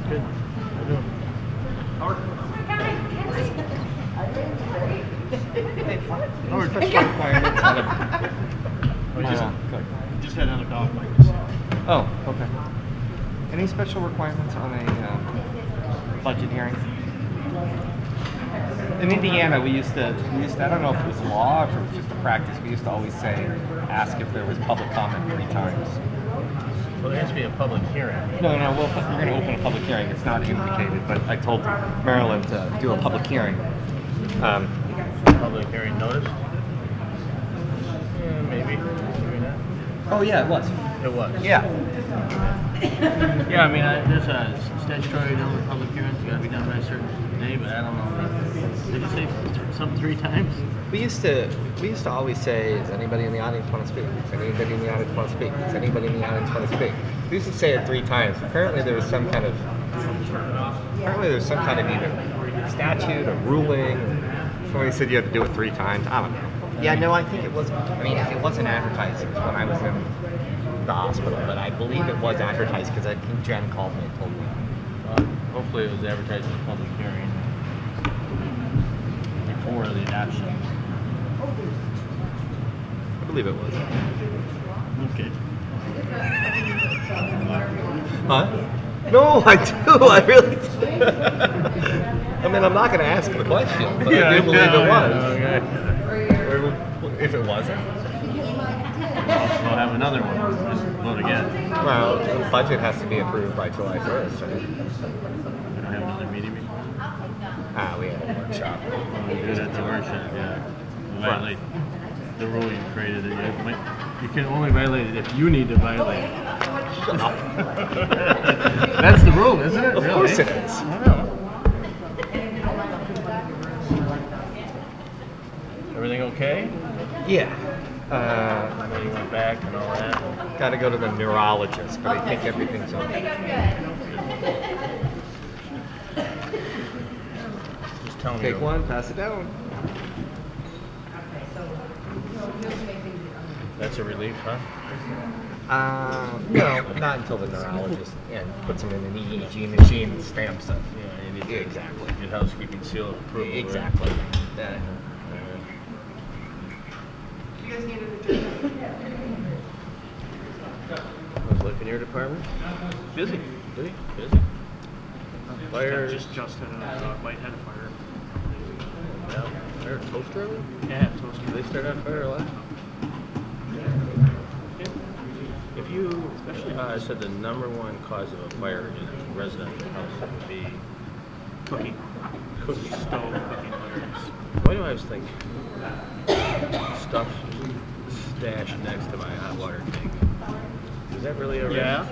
Good. How you doing? Howard? Howard, special requirements on a... just had another dog bite. Oh, okay. Any special requirements on a budget hearing? In Indiana, we used to, I don't know if it was law or if it was just a practice, we used to always say, ask if there was public comment 3 times. Well, there has to be a public hearing. No, we're going to open a public hearing. It's not indicated, but I told Marilyn to do a public hearing. Public hearing notice? Yeah, maybe not. Oh, yeah, it was. It was? Yeah. Yeah, I mean, there's a statutory number of public hearings got to be done by a certain day, but I don't know. Did you say something 3 times? We used to always say, "Does anybody in the audience want to speak? Does anybody in the audience want to speak? Does anybody in the audience want to speak?" We used to say it 3 times. Apparently, there was some kind of either statute or ruling. Somebody said you had to do it 3 times. I don't know. Yeah, no, I think it was. I mean, if it wasn't advertised, it was when I was in the hospital, but I believe it was advertised because I think Jen called me and told me. Hopefully, it was advertised in a public hearing before the adoption. I believe it was. Okay. Huh? No, I do. I really do. I mean, I'm not going to ask the question, but I do believe it was. Okay. Or if it wasn't. We'll have another one and vote again. Well, the budget has to be approved by July 1st, right? We don't have another meeting before? We had a workshop. We do it at the workshop, yeah. We violate the rule you created. You can only violate it if you need to violate it. Shut up. That's the rule, isn't it? Of really? course it is. Everything okay? Yeah. I know you went back and all that. Got to go to the neurologist, but I think everything's okay. Just tell me. Take one, pass it down. That's a relief, huh? No, not until the neurologist puts them in an EEG machine and stamps it. Yeah, you need to Exactly. get housekeeping seal of approval. Exactly. Right? You guys need an adjournment? How's life in your department? Busy. Busy? Fire. Just had a Whitehead fire. Yeah. Fire toaster oven? Yeah, toaster. Did they start on fire a lot? If you, I said the #1 cause of a fire in a residential house would be Cooking. Stove cooking fires. Why do I always think stuff stashed next to my hot water tank? Is that really a risk? Yeah.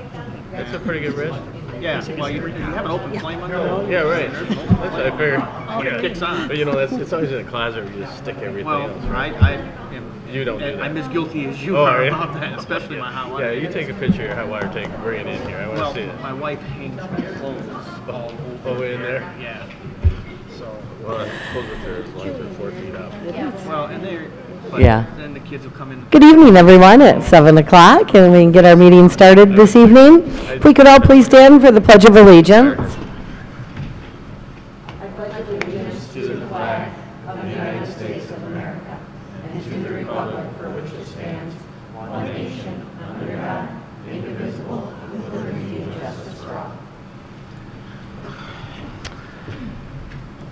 That's a pretty good risk. Yeah. Well, you have an open flame on there. Yeah, right. That's what I figured. When it kicks on. But you know, it's always in a closet where you just stick everything Well, else. you don't do that. I'm as guilty as you Oh, are are you? about that, especially my hot water. Yeah, you take a picture of your hot water tank and bring it in here. I want to see it. My wife hangs my clothes all over. Oh, in there? Yeah. So. Well, I suppose if they're as long as they're 4 feet up. Well, and they're. But Yeah. Then the kids will come in. Good evening, everyone. It's 7 o'clock, and we can get our meeting started this evening. If we could all please stand for the Pledge of Allegiance. I pledge allegiance to the flag of the United States of America and to the republic for which it stands, one nation, under God, indivisible, with liberty and justice for all.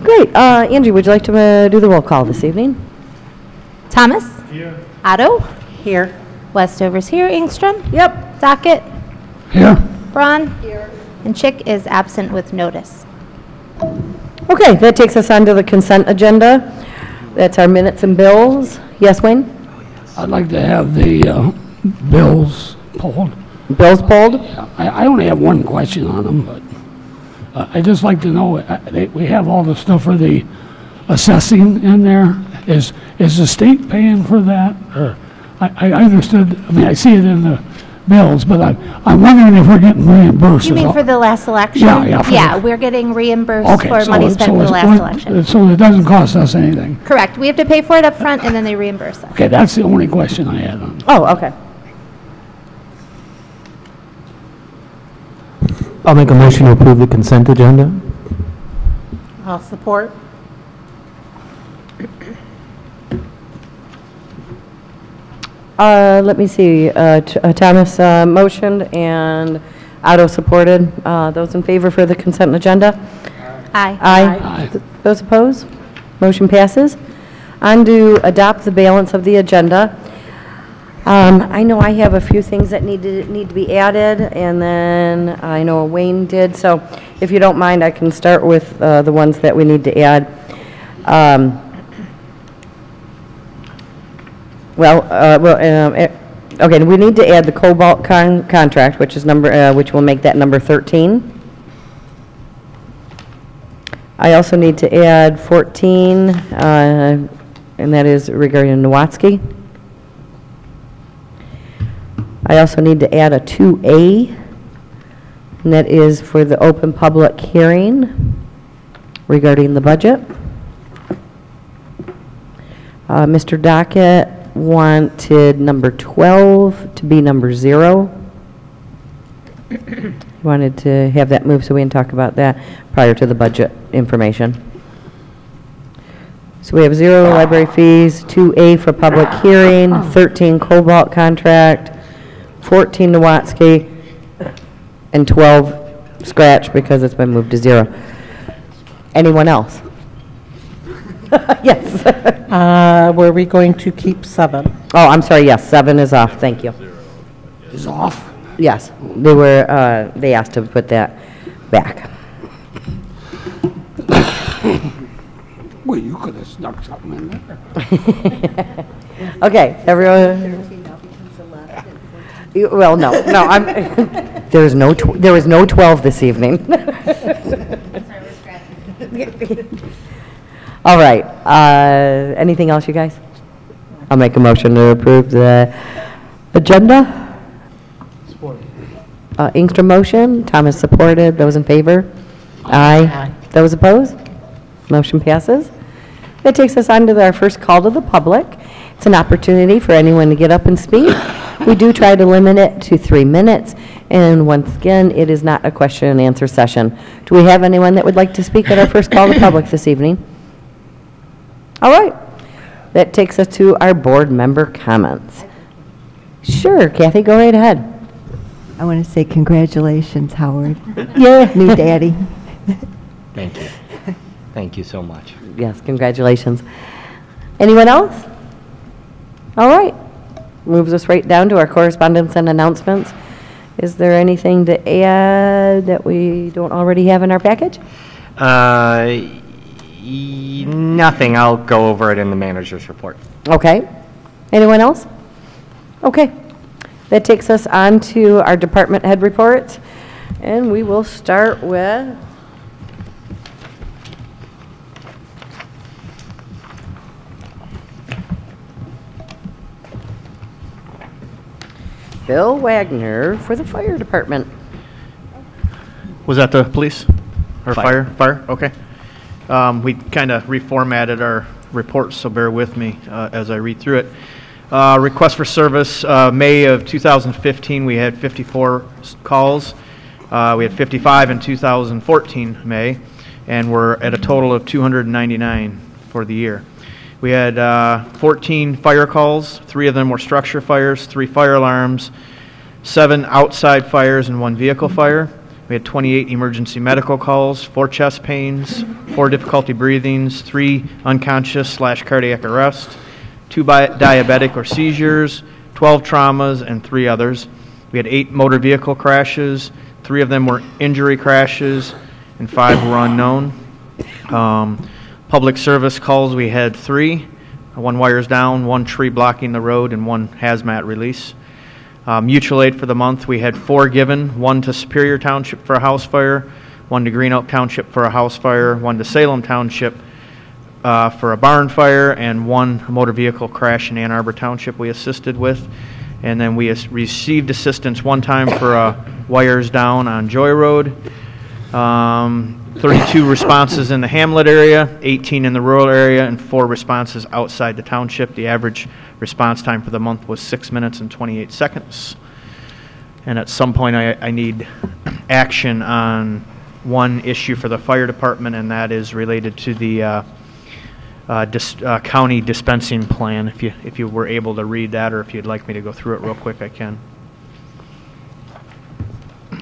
Great. Angie, would you like to do the roll call this evening? Thomas? Here. Otto? Here. Westover's here. Engstrom? Yep. Docket? Here. Braun? Here. And Chick is absent with notice. Okay, that takes us on to the consent agenda. That's our minutes and bills. Yes, Wayne? I'd like to have the bills pulled. Bills pulled? I only have one question on them, but I'd just like to know, we have all the stuff for the assessing in there. Is the state paying for that? Or I understood, I mean, I see it in the bills, but I'm wondering if we're getting reimbursed. You mean for the last election? Yeah. Yeah, we're getting reimbursed Okay, for money spent for the last election. So it doesn't cost us anything? Correct. We have to pay for it up front, and then they reimburse us. Okay, that's the only question I had on it. Oh, okay. I'll make a motion to approve the consent agenda. I'll support. Let me see, Thomas motioned and Otto supported. Those in favor for the consent agenda? Aye. Aye. Those opposed? Motion passes. On to adopt the balance of the agenda. I know I have a few things that need to be added, and then I know Wayne did, so if you don't mind, I can start with the ones that we need to add. Okay, we need to add the Cobalt Contract, which is which will make that number 13. I also need to add 14, and that is regarding Nowatzki. I also need to add a 2A, and that is for the open public hearing regarding the budget. Mr. Dockett wanted number 12 to be number 0. He wanted to have that moved so we can talk about that prior to the budget information. So we have 0 library fees, 2A for public hearing, 13 Cobalt Contract, 14 Nowatzki, and 12 scratch because it's been moved to 0. Anyone else? Yes. Were we going to keep 7? Oh, I'm sorry, yes, 7 is off, thank you. Is off? Yes, they asked to put that back. Well, you could have snuck something in there. Okay, everyone. Well, no, there was no 12 this evening. All right, anything else, you guys? I'll make a motion to approve the agenda. Ingstrom motion, Thomas supported. Those in favor? Aye. Those opposed? Motion passes. That takes us on to our first call to the public. It's an opportunity for anyone to get up and speak. We do try to limit it to 3 minutes, and once again, it is not a question and answer session. Do we have anyone that would like to speak at our first call to public this evening? All right. That takes us to our board member comments. Sure, Kathy, go right ahead. I want to say congratulations, Howard. Yeah. New daddy. Thank you. Thank you so much. Yes, congratulations. Anyone else? All right. Moves us right down to our correspondence and announcements. Is there anything to add that we don't already have in our package? Nothing. I'll go over it in the manager's report. Okay. Anyone else? Okay. That takes us on to our department head reports. And we will start with Bill Wagner for the fire department. Was that the police? Or Fire. Fire? Okay. We kind of reformatted our report, so bear with me as I read through it. Request for service, May of 2015, we had 54 calls. We had 55 in 2014, May, and we're at a total of 299 for the year. We had 14 fire calls. 3 of them were structure fires, 3 fire alarms, 7 outside fires, and 1 vehicle fire. We had 28 emergency medical calls, 4 chest pains, 4 difficulty breathings, 3 unconscious/cardiac arrest, 2 diabetic or seizures, 12 traumas, and 3 others. We had 8 motor vehicle crashes. 3 of them were injury crashes, and 5 were unknown. Public service calls, we had 3. 1 wires down, 1 tree blocking the road, and 1 hazmat release. Mutual aid for the month, we had 4 given, 1 to Superior Township for a house fire, 1 to Green Oak Township for a house fire, 1 to Salem Township for a barn fire, and 1 motor vehicle crash in Ann Arbor Township we assisted with. And then we received assistance 1 time for wires down on Joy Road. 32 responses in the Hamlet area, 18 in the rural area, and 4 responses outside the township. The average response time for the month was 6 minutes and 28 seconds. And at some point, I need action on one issue for the fire department, and that is related to the county dispensing plan. If you were able to read that, or if you'd like me to go through it real quick, I can.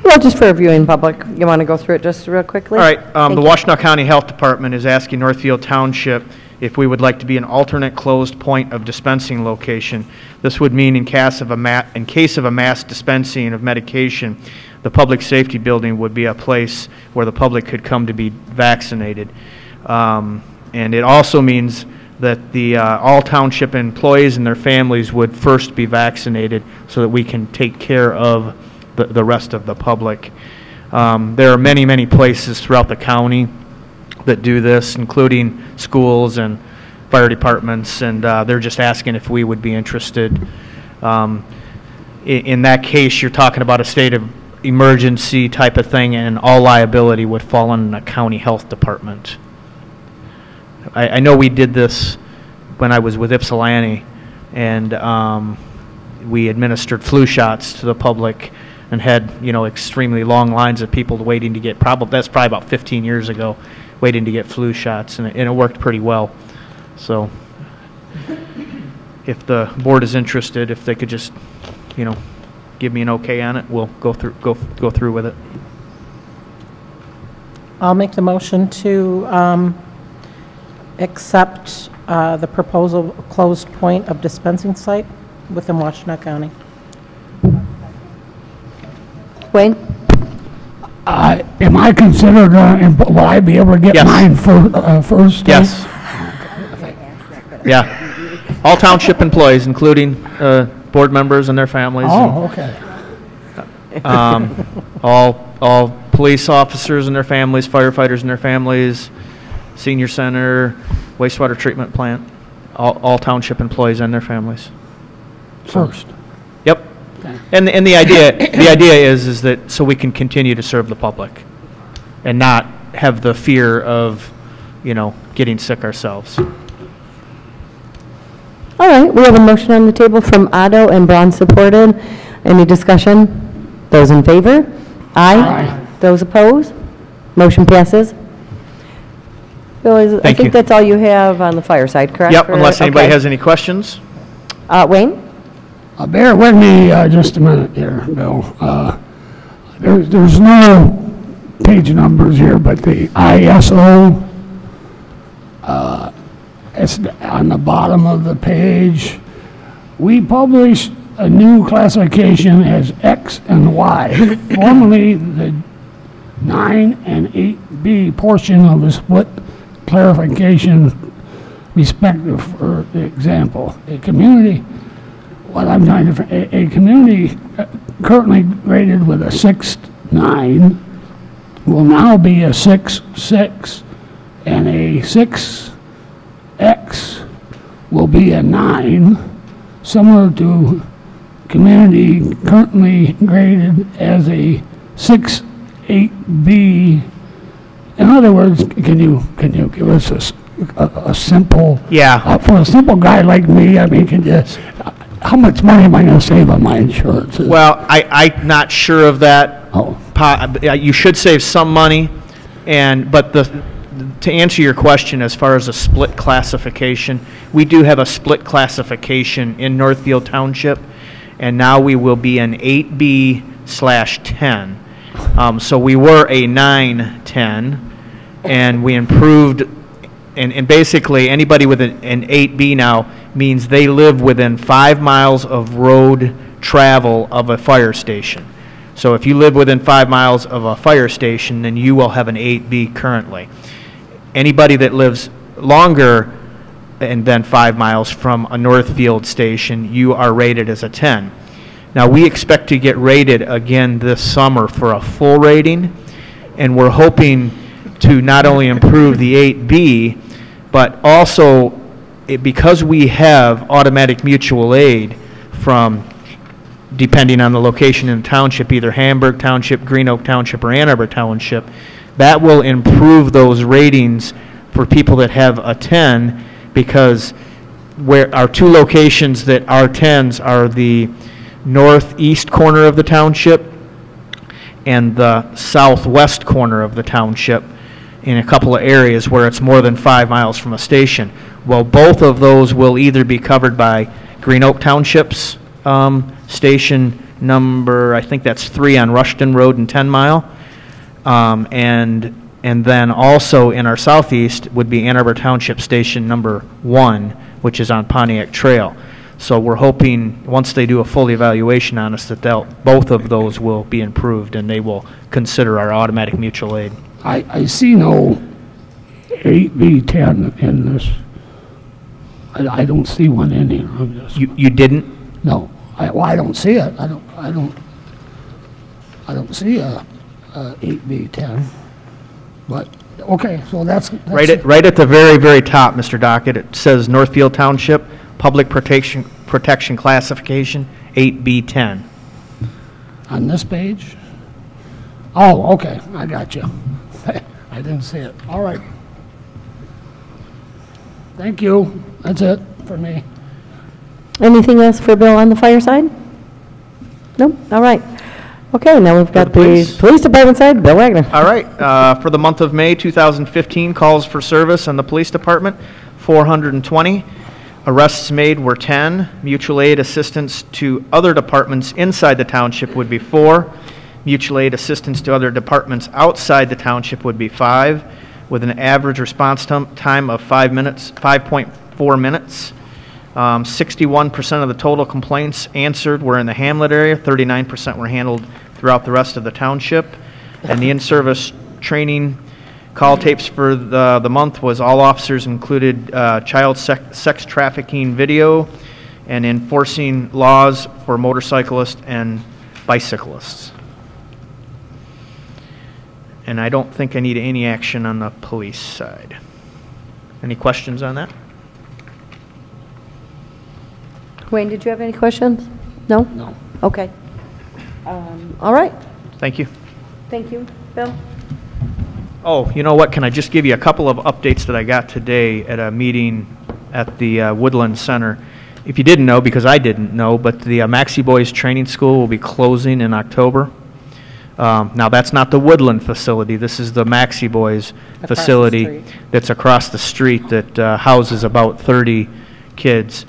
Well, just for a viewing public, you want to go through it just real quickly? All right, Thank the you. Washtenaw County Health Department is asking Northfield Township if we would like to be an alternate closed point of dispensing location. This would mean in case of a mass dispensing of medication, the public safety building would be a place where the public could come to be vaccinated. And it also means that the all township employees and their families would first be vaccinated so that we can take care of the rest of the public. There are many, many places throughout the county that do this, including schools and fire departments, and they're just asking if we would be interested. In that case, you're talking about a state of emergency type of thing, and all liability would fall on the county health department. I know we did this when I was with Ypsilanti, and we administered flu shots to the public and had, extremely long lines of people waiting to get, that's probably about 15 years ago, waiting to get flu shots, and it worked pretty well. So if the board is interested, if they could just, give me an okay on it, we'll go through with it. I'll make the motion to accept the proposal of closed point of dispensing site within Washtenaw County. Wayne? Am I considered, will I be able to get Yes. mine first? Yes. Yeah. All township employees, including board members and their families. Oh, okay. All police officers and their families, firefighters and their families, senior center, wastewater treatment plant, all township employees and their families. First. Yep. And the idea is that so we can continue to serve the public and not have the fear of, getting sick ourselves. All right, we have a motion on the table from Otto and Braun supported. Any discussion? Those in favor? Aye. Those opposed? Motion passes. Bill, I Thank you. think that's all you have on the fire side, correct? Yep, unless anybody Okay. has any questions. Wayne? Bear with me just a minute here, Bill. There's no page numbers here, but the ISO, it's on the bottom of the page. We publish a new classification as X and Y. Formerly, the 9 and 8B portion of the split clarification respective. For example, a community currently graded with a 6-9 will now be a 6-6, and a 6X will be a 9, similar to community currently graded as a 6-8B. In other words, can you give us a simple? Yeah. For a simple guy like me, how much money am I going to save on my insurance? Well, I'm not sure of that. Oh. You should save some money, but to answer your question as far as a split classification, we do have a split classification in Northfield Township, and now we will be an 8B/10. So we were a 9-10, and we improved, and basically anybody with an 8B now means they live within 5 miles of road travel of a fire station. So if you live within 5 miles of a fire station, then you will have an 8B currently. Anybody that lives longer than 5 miles from a Northfield station, you are rated as a 10. Now we expect to get rated again this summer for a full rating, and we're hoping to not only improve the 8B, but also because we have automatic mutual aid from, depending on the location in the township, either Hamburg Township, Green Oak Township, or Ann Arbor Township, that will improve those ratings for people that have a 10, because where our two locations that are 10s are the northeast corner of the township and the southwest corner of the township in a couple of areas where it's more than 5 miles from a station. Well, both of those will either be covered by Green Oak Township's station number, I think that's 3 on Rushton Road and 10 Mile. And then also in our southeast would be Ann Arbor Township Station number 1, which is on Pontiac Trail. So we're hoping, once they do a full evaluation on us, that both of those will be improved and they will consider our automatic mutual aid. I see no 8B10 in this. I don't see one in here. I'm just, You didn't? no, I don't see it. I don't see a 8B10. But okay, so that's Right at the very, very top, Mr. Dockett, it says Northfield Township Public Protection Classification 8B10. on this page. Oh, okay, I got you. I didn't see it. All right. Thank you. That's it for me. Anything else for Bill on the fire side? No? All right. Okay, now we've got the police department side, Bill Wagner. All right, for the month of May 2015, calls for service on the police department, 420. Arrests made were 10. Mutual aid assistance to other departments inside the township would be 4. Mutual aid assistance to other departments outside the township would be 5, with an average response time of 5.4 minutes. 61% of the total complaints answered were in the Hamlet area, 39% were handled throughout the rest of the township. And the in-service training call tapes for the month was all officers included child sex trafficking video and enforcing laws for motorcyclists and bicyclists. And I don't think I need any action on the police side. Any questions on that? Wayne, did you have any questions? No? No. Okay. All right. Thank you. Thank you, Bill. Oh, you know what? Can I just give you a couple of updates that I got today at a meeting at the Woodland Center? If you didn't know, because I didn't know, but the Maxi Boys Training School will be closing in October. Now, that's not the Woodland facility. This is the Maxi Boys facility that's across the street that houses about 30 kids.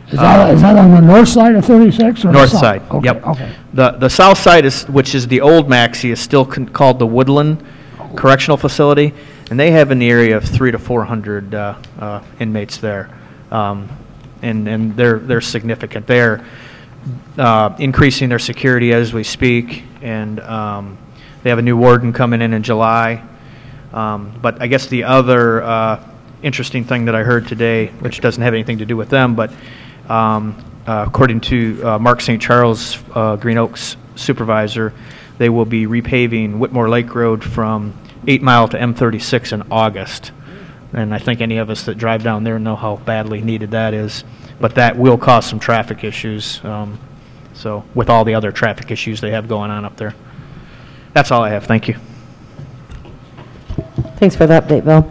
Is that on the north side of 36 or North the south? side, Okay, yep. okay. The south side, which is the old Maxi, is still called the Woodland Correctional Facility, and they have in the area of 300 to 400 inmates there, and they're significant. They're increasing their security as we speak, and they have a new warden coming in July. But I guess the other interesting thing that I heard today, which doesn't have anything to do with them, but according to Mark St. Charles, Green Oaks supervisor, they will be repaving Whitmore Lake Road from 8 Mile to M36 in August. And I think any of us that drive down there know how badly needed that is. But that will cause some traffic issues, so with all the other traffic issues they have going on up there. That's all I have. Thank you. Thanks for the update, Bill.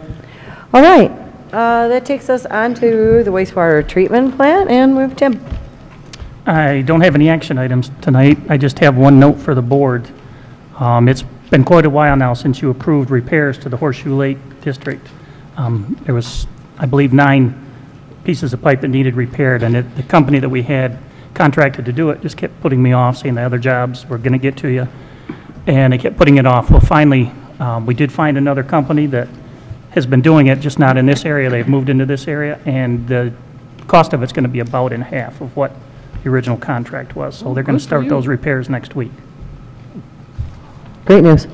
All right. That takes us on to the wastewater treatment plant, and we have Tim. I don't have any action items tonight. I just have one note for the board. It's been quite a while now since you approved repairs to the Horseshoe Lake District. There was, I believe, 9 pieces of pipe that needed repaired, and the company that we had contracted to do it just kept putting me off, saying the other jobs were going to get to you, and they kept putting it off. Well, finally, we did find another company that has been doing it, just not in this area. They've moved into this area, and the cost of it's going to be about in half of what the original contract was. So they're going to start those repairs next week. Great news.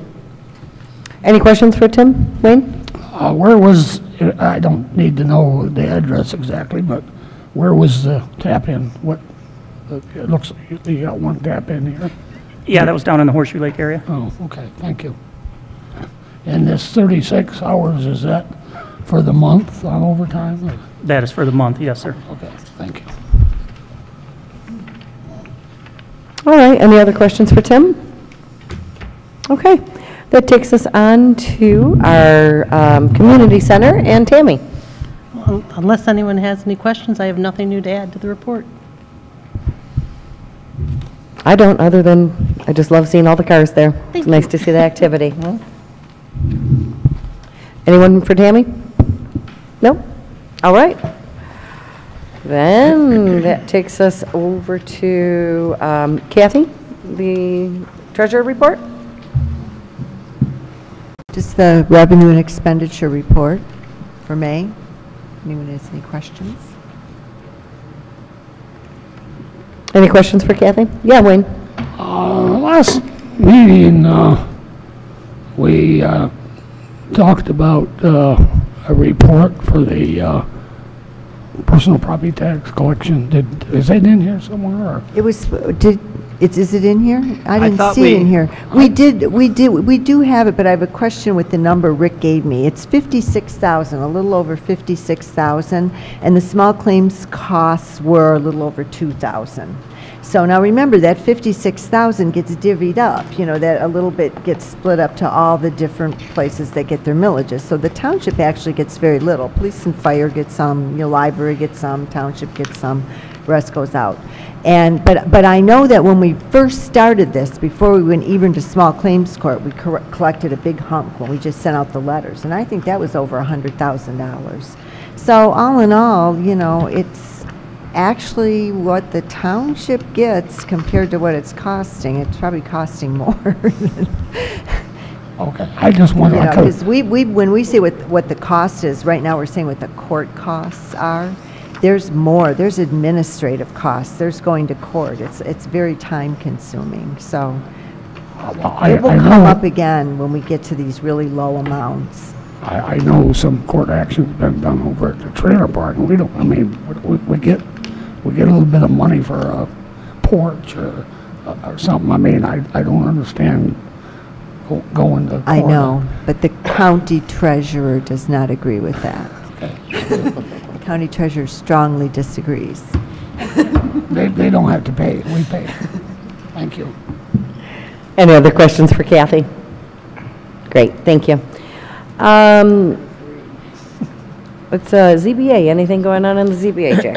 Any questions for Tim? Wayne? Where was, I don't need to know the address exactly, but where was the tap in? What, it looks like you got one tap in here. Yeah, that was down in the Horseshoe Lake area. Oh, okay, thank you. And this 36 hours, is that for the month on overtime? Or? That is for the month, yes, sir. Okay, thank you. All right, any other questions for Tim? Okay, that takes us on to our community center, and Tammy. Unless anyone has any questions, I have nothing new to add to the report. I don't, other than I just love seeing all the cars there. It's nice to see the activity. Anyone for Tammy? No? All right. Then that takes us over to Kathy, the treasurer report. Just the revenue and expenditure report for May. Anyone has any questions? Any questions for Kathy? Yeah, Wayne. Last meeting, we talked about a report for the personal property tax collection. Is it in here somewhere? Or? It was, is it in here? I didn't thought see it in here. We do have it, but I have a question with the number Rick gave me. It's 56,000, a little over 56,000, and the small claims costs were a little over 2,000. So now remember that 56,000 gets divvied up, that a little bit gets split up to all the different places that get their millages. So the township actually gets very little. Police and fire get some, library gets some, township gets some, rest goes out. But I know that when we first started this, before we went even to small claims court, we collected a big hunk when we just sent out the letters, and I think that was over $100,000. So all in all, it's actually what the township gets compared to what it's costing. It's probably costing more. Okay, I just wonder. Because when we say what the cost is, right now we're saying what the court costs are. There's more. There's administrative costs. There's going to court. It's very time consuming. So it will come up again when we get to these really low amounts. I know some court action's been done over at the trailer park, and we get a little bit of money for a porch or something. I don't understand going to court. I know, but the county treasurer does not agree with that. The county treasurer strongly disagrees. They don't have to pay. We pay. Thank you. Any other questions for Kathy? Great, thank you. It's ZBA. Anything going on in the ZBA, Jay?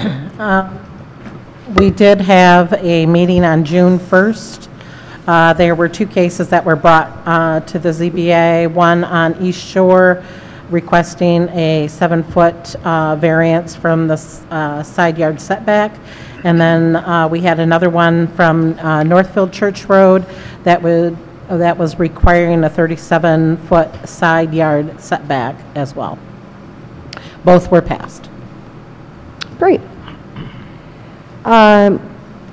We did have a meeting on June 1st. There were two cases that were brought to the ZBA, one on East Shore requesting a 7-foot variance from the side yard setback. And then we had another one from Northfield Church Road that was requiring a 37-foot side yard setback as well. Both were passed. Great.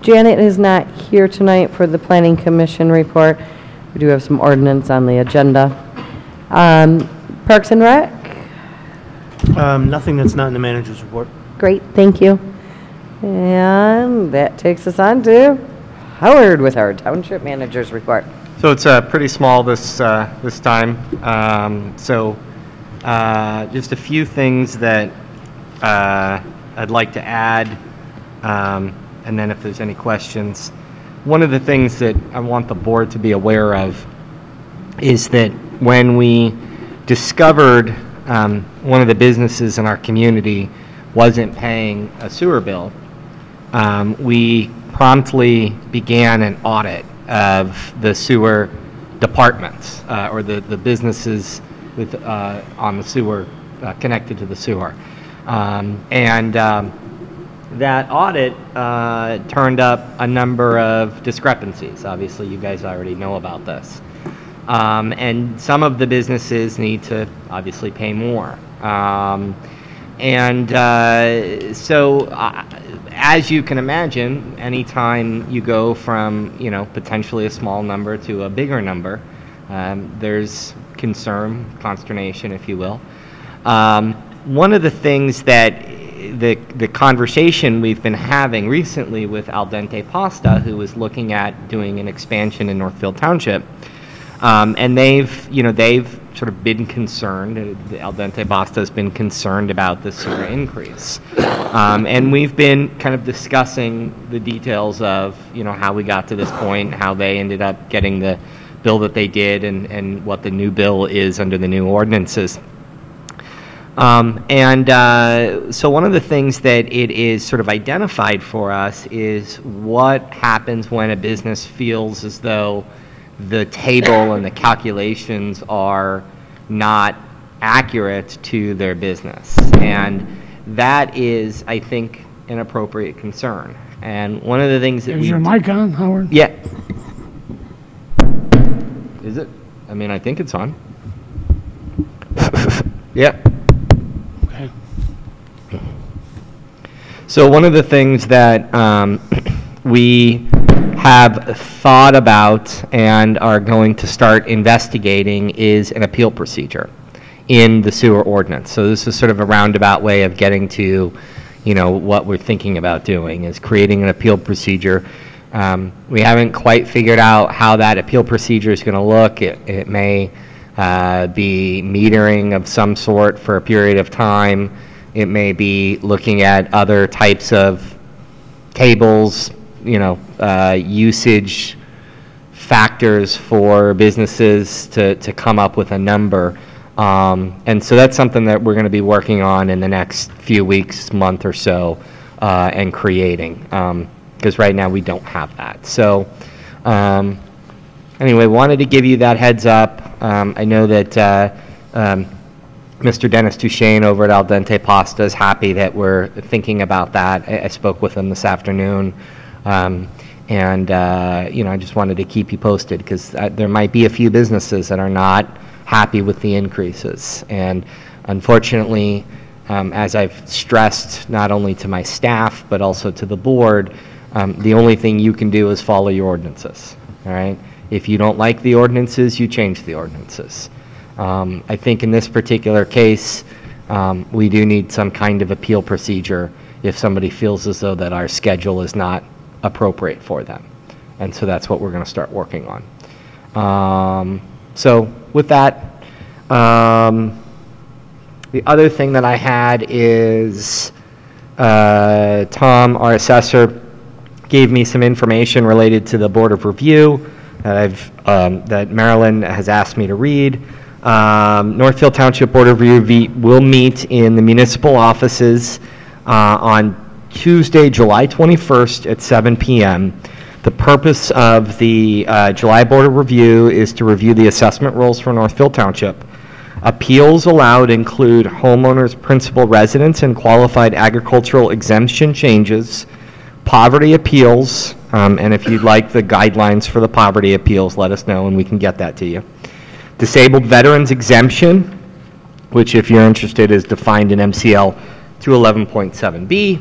Janet is not here tonight for the Planning Commission report. We do have some ordinance on the agenda. Parks and Rec? Nothing that's not in the manager's report. Great, thank you. And that takes us on to Howard with our Township Manager's report. So it's pretty small this time. Just a few things that I'd like to add, and then if there's any questions. One of the things that I want the board to be aware of is that when we discovered one of the businesses in our community wasn't paying a sewer bill, we promptly began an audit of the sewer departments or the businesses with on the sewer connected to the sewer, that audit turned up a number of discrepancies. Obviously, you guys already know about this, and some of the businesses need to obviously pay more, as you can imagine, anytime you go from, potentially a small number to a bigger number, there's concern, consternation, if you will. One of the things that the conversation we've been having recently with Al Dente Pasta, who is looking at doing an expansion in Northfield Township, and they've sort of been concerned, Al Dente Pasta has been concerned about the sewer increase. And we've been kind of discussing the details of, how we got to this point, how they ended up getting the bill that they did, and what the new bill is under the new ordinances. So one of the things that it is sort of identified for us is what happens when a business feels as though the table and the calculations are not accurate to their business. And that is, I think, an appropriate concern. And one of the things that Is your mic on, Howard? Yeah. Is it? I mean, I think it's on. Yeah. Okay. So one of the things that we have thought about and are going to start investigating is an appeal procedure in the sewer ordinance. So this is sort of a roundabout way of getting to, you know, what we're thinking about doing is creating an appeal procedure. We haven't quite figured out how that appeal procedure is going to look. It may be metering of some sort for a period of time. It may be looking at other types of tables, you know, usage factors for businesses to come up with a number. And so that's something that we're going to be working on in the next few weeks, month or so, and creating. Because right now we don't have that. So anyway, wanted to give you that heads up. I know that Mr. Dennis Duchesne over at Al Dente Pasta is happy that we're thinking about that. I spoke with him this afternoon. And you know, I just wanted to keep you posted because there might be a few businesses that are not happy with the increases. And unfortunately, as I've stressed not only to my staff but also to the board, the only thing you can do is follow your ordinances, all right? If you don't like the ordinances, you change the ordinances. I think in this particular case, we do need some kind of appeal procedure if somebody feels as though that our schedule is not appropriate for them. And so that's what we're going to start working on. So with that, the other thing that I had is Tom, our assessor, gave me some information related to the Board of Review that Marilyn has asked me to read. Northfield Township Board of Review will meet in the municipal offices on Tuesday, July 21st at 7 p.m. The purpose of the July Board of Review is to review the assessment rolls for Northfield Township. Appeals allowed include homeowners' principal residence and qualified agricultural exemption changes, poverty appeals, and if you'd like the guidelines for the poverty appeals, let us know and we can get that to you. Disabled veterans exemption, which if you're interested is defined in MCL 211.7B,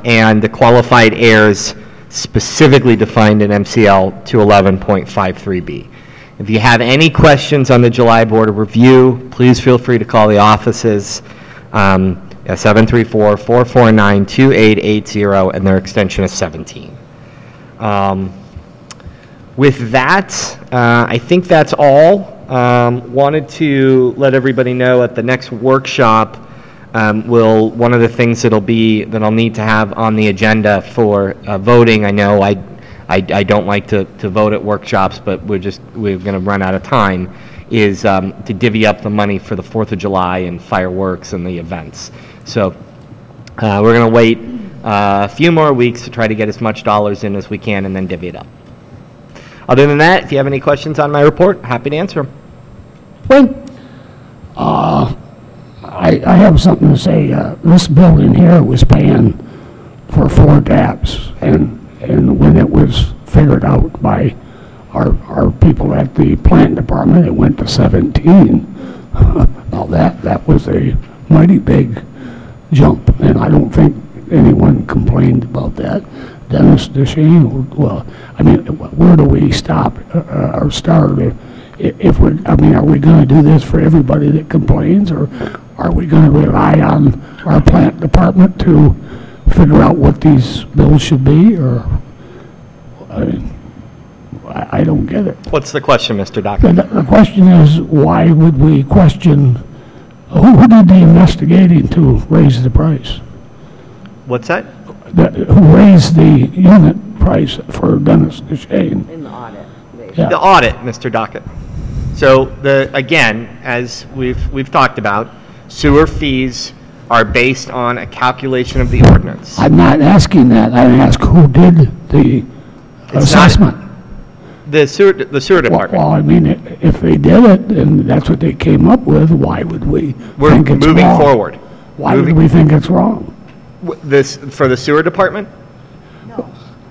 and the qualified heirs specifically defined in MCL 211.53B. If you have any questions on the July Board of Review, please feel free to call the offices at 734-449-2880, and their extension is 17. With that, I think that's all. Wanted to let everybody know at the next workshop, one of the things that I'll need to have on the agenda for voting. I know I don't like to vote at workshops, but we're going to run out of time, is to divvy up the money for the 4th of July and fireworks and the events. So we're going to wait a few more weeks to try to get as much dollars in as we can and then divvy it up. Other than that, if you have any questions on my report, happy to answer them. Wayne? I have something to say. This building here was paying for 4 taps, and when it was figured out by our people at the plant department, it went to 17. Now that was a mighty big jump, and I don't think anyone complained about that. Dennis Duchesne, well, I mean, where do we stop or start? If we're, I mean, are we going to do this for everybody that complains, or are we going to rely on our plant department to figure out what these bills should be, or, I don't get it. What's the question, Mr. Doctor? The question is, why would we question, who did the investigating to raise the price? What's that? Who raised the unit price for Dennis Duchesne? In the audit. Yeah. The audit, Mr. Dockett. So again, as we've talked about, Sewer fees are based on a calculation of the ordinance. I'm not asking that. I ask who did the assessment. The sewer department. Well, I mean, if they did it, and that's what they came up with, why would we We're think it's moving wrong? forward. Why would we think it's wrong? This, for the sewer department? No.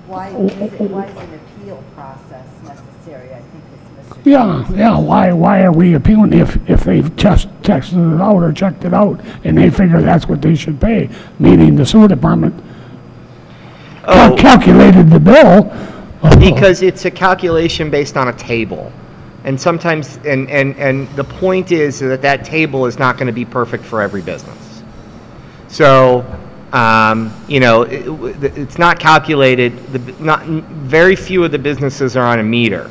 Why is an appeal process necessary? I think it's Mr. Yeah, why are we appealing if they've just texted it out or checked it out and they figure that's what they should pay, meaning the sewer department calculated the bill. Because it's a calculation based on a table. And sometimes, and the point is that that table is not going to be perfect for every business. So, you know, it's not calculated, very few of the businesses are on a meter.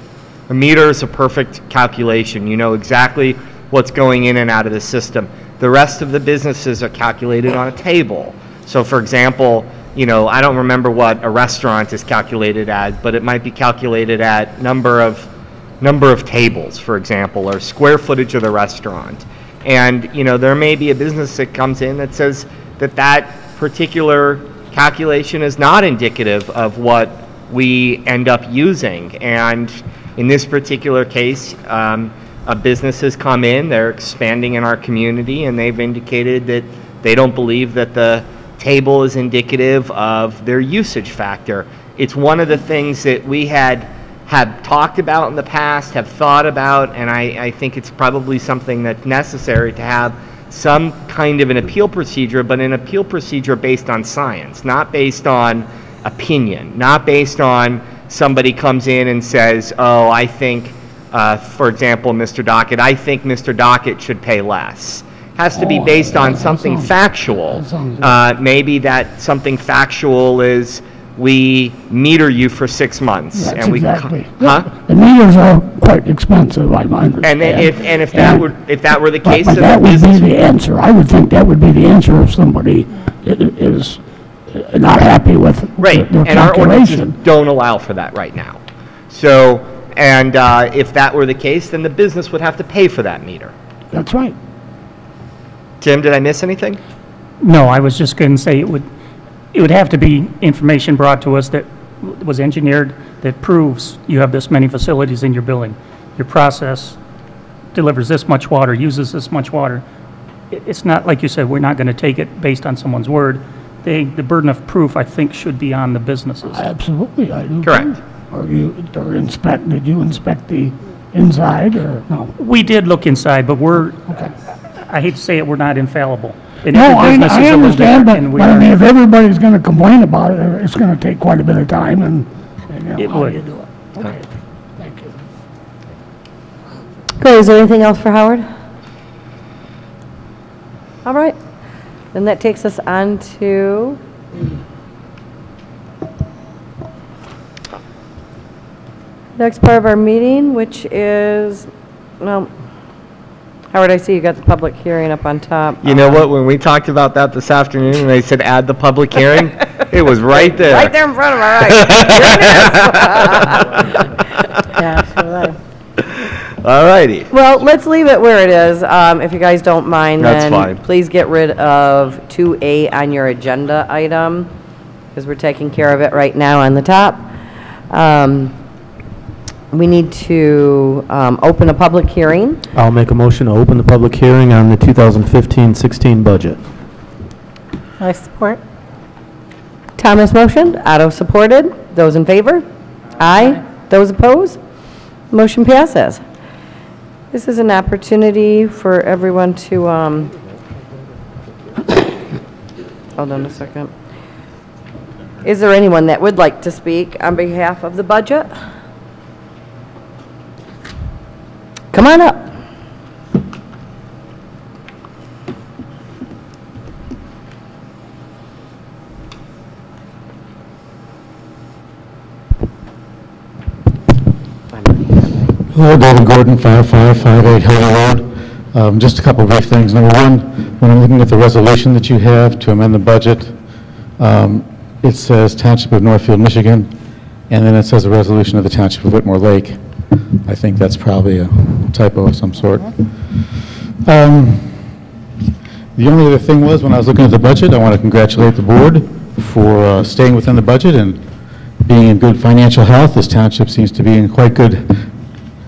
A meter is a perfect calculation. You know exactly what's going in and out of the system. The rest of the businesses are calculated on a table. So, for example, you know, I don't remember what a restaurant is calculated as, but it might be calculated at number of tables, for example, or square footage of the restaurant. And, you know, there may be a business that comes in that says that that particular calculation is not indicative of what we end up using. And in this particular case, a business has come in, they're expanding in our community, and they've indicated that they don't believe that the table is indicative of their usage factor. It's one of the things that we have talked about in the past, have thought about, and I think it's probably something that's necessary to have some kind of an appeal procedure, but an appeal procedure based on science, not based on opinion, not based on somebody comes in and says, oh, I think, for example, Mr. Dockett, I think Mr. Dockett should pay less. Has to be based on something factual. Maybe that something factual is we meter you for 6 months. That's and we exactly. Huh? The meters are quite expensive, I understand. And if that were the case, but that would be the answer. I would think that would be the answer if somebody is not happy with their and our ordinances calculation. don't allow for that right now. So, and if that were the case, then the business would have to pay for that meter. That's right. Tim, did I miss anything? No, I was just going to say it would have to be information brought to us that was engineered that proves you have this many facilities in your building. Your process delivers this much water, uses this much water. It's not, like you said, we're not going to take it based on someone's word. The burden of proof, I think, should be on the businesses. Absolutely, I do. Correct. Did you inspect the inside or no? We did look inside, but Okay. I hate to say it, we're not infallible. And No, every business is I a little understand, different, and we but I are- mean, if everybody's gonna complain about it, it's gonna take quite a bit of time and you know, It how would. do you do it? Okay, thank you. Okay, is there anything else for Howard? All right, then that takes us on to next part of our meeting, which is, well, Howard, I see you got the public hearing up on top. You know what? When we talked about that this afternoon, and they said add the public hearing, it was right there. Right there in front of our eyes. Yeah, sure. All righty. Well, let's leave it where it is, if you guys don't mind. That's then fine. Please get rid of 2A on your agenda item, because we're taking care of it right now on the top. We need to open a public hearing. I'll make a motion to open the public hearing on the 2015-16 budget. I support. Thomas motioned, Otto supported. Those in favor? Aye. Those opposed? Motion passes. This is an opportunity for everyone to, hold on a second. Is there anyone that would like to speak on behalf of the budget? Come on up. Hello, David Gordon, 5558 Hill Road. Just a couple of brief things. Number one, when I'm looking at the resolution that you have to amend the budget, it says Township of Northfield, Michigan, and then it says a resolution of the Township of Whitmore Lake. I think that's probably a typo of some sort. The only other thing was, when I was looking at the budget, I want to congratulate the board for staying within the budget and being in good financial health. This township seems to be in quite good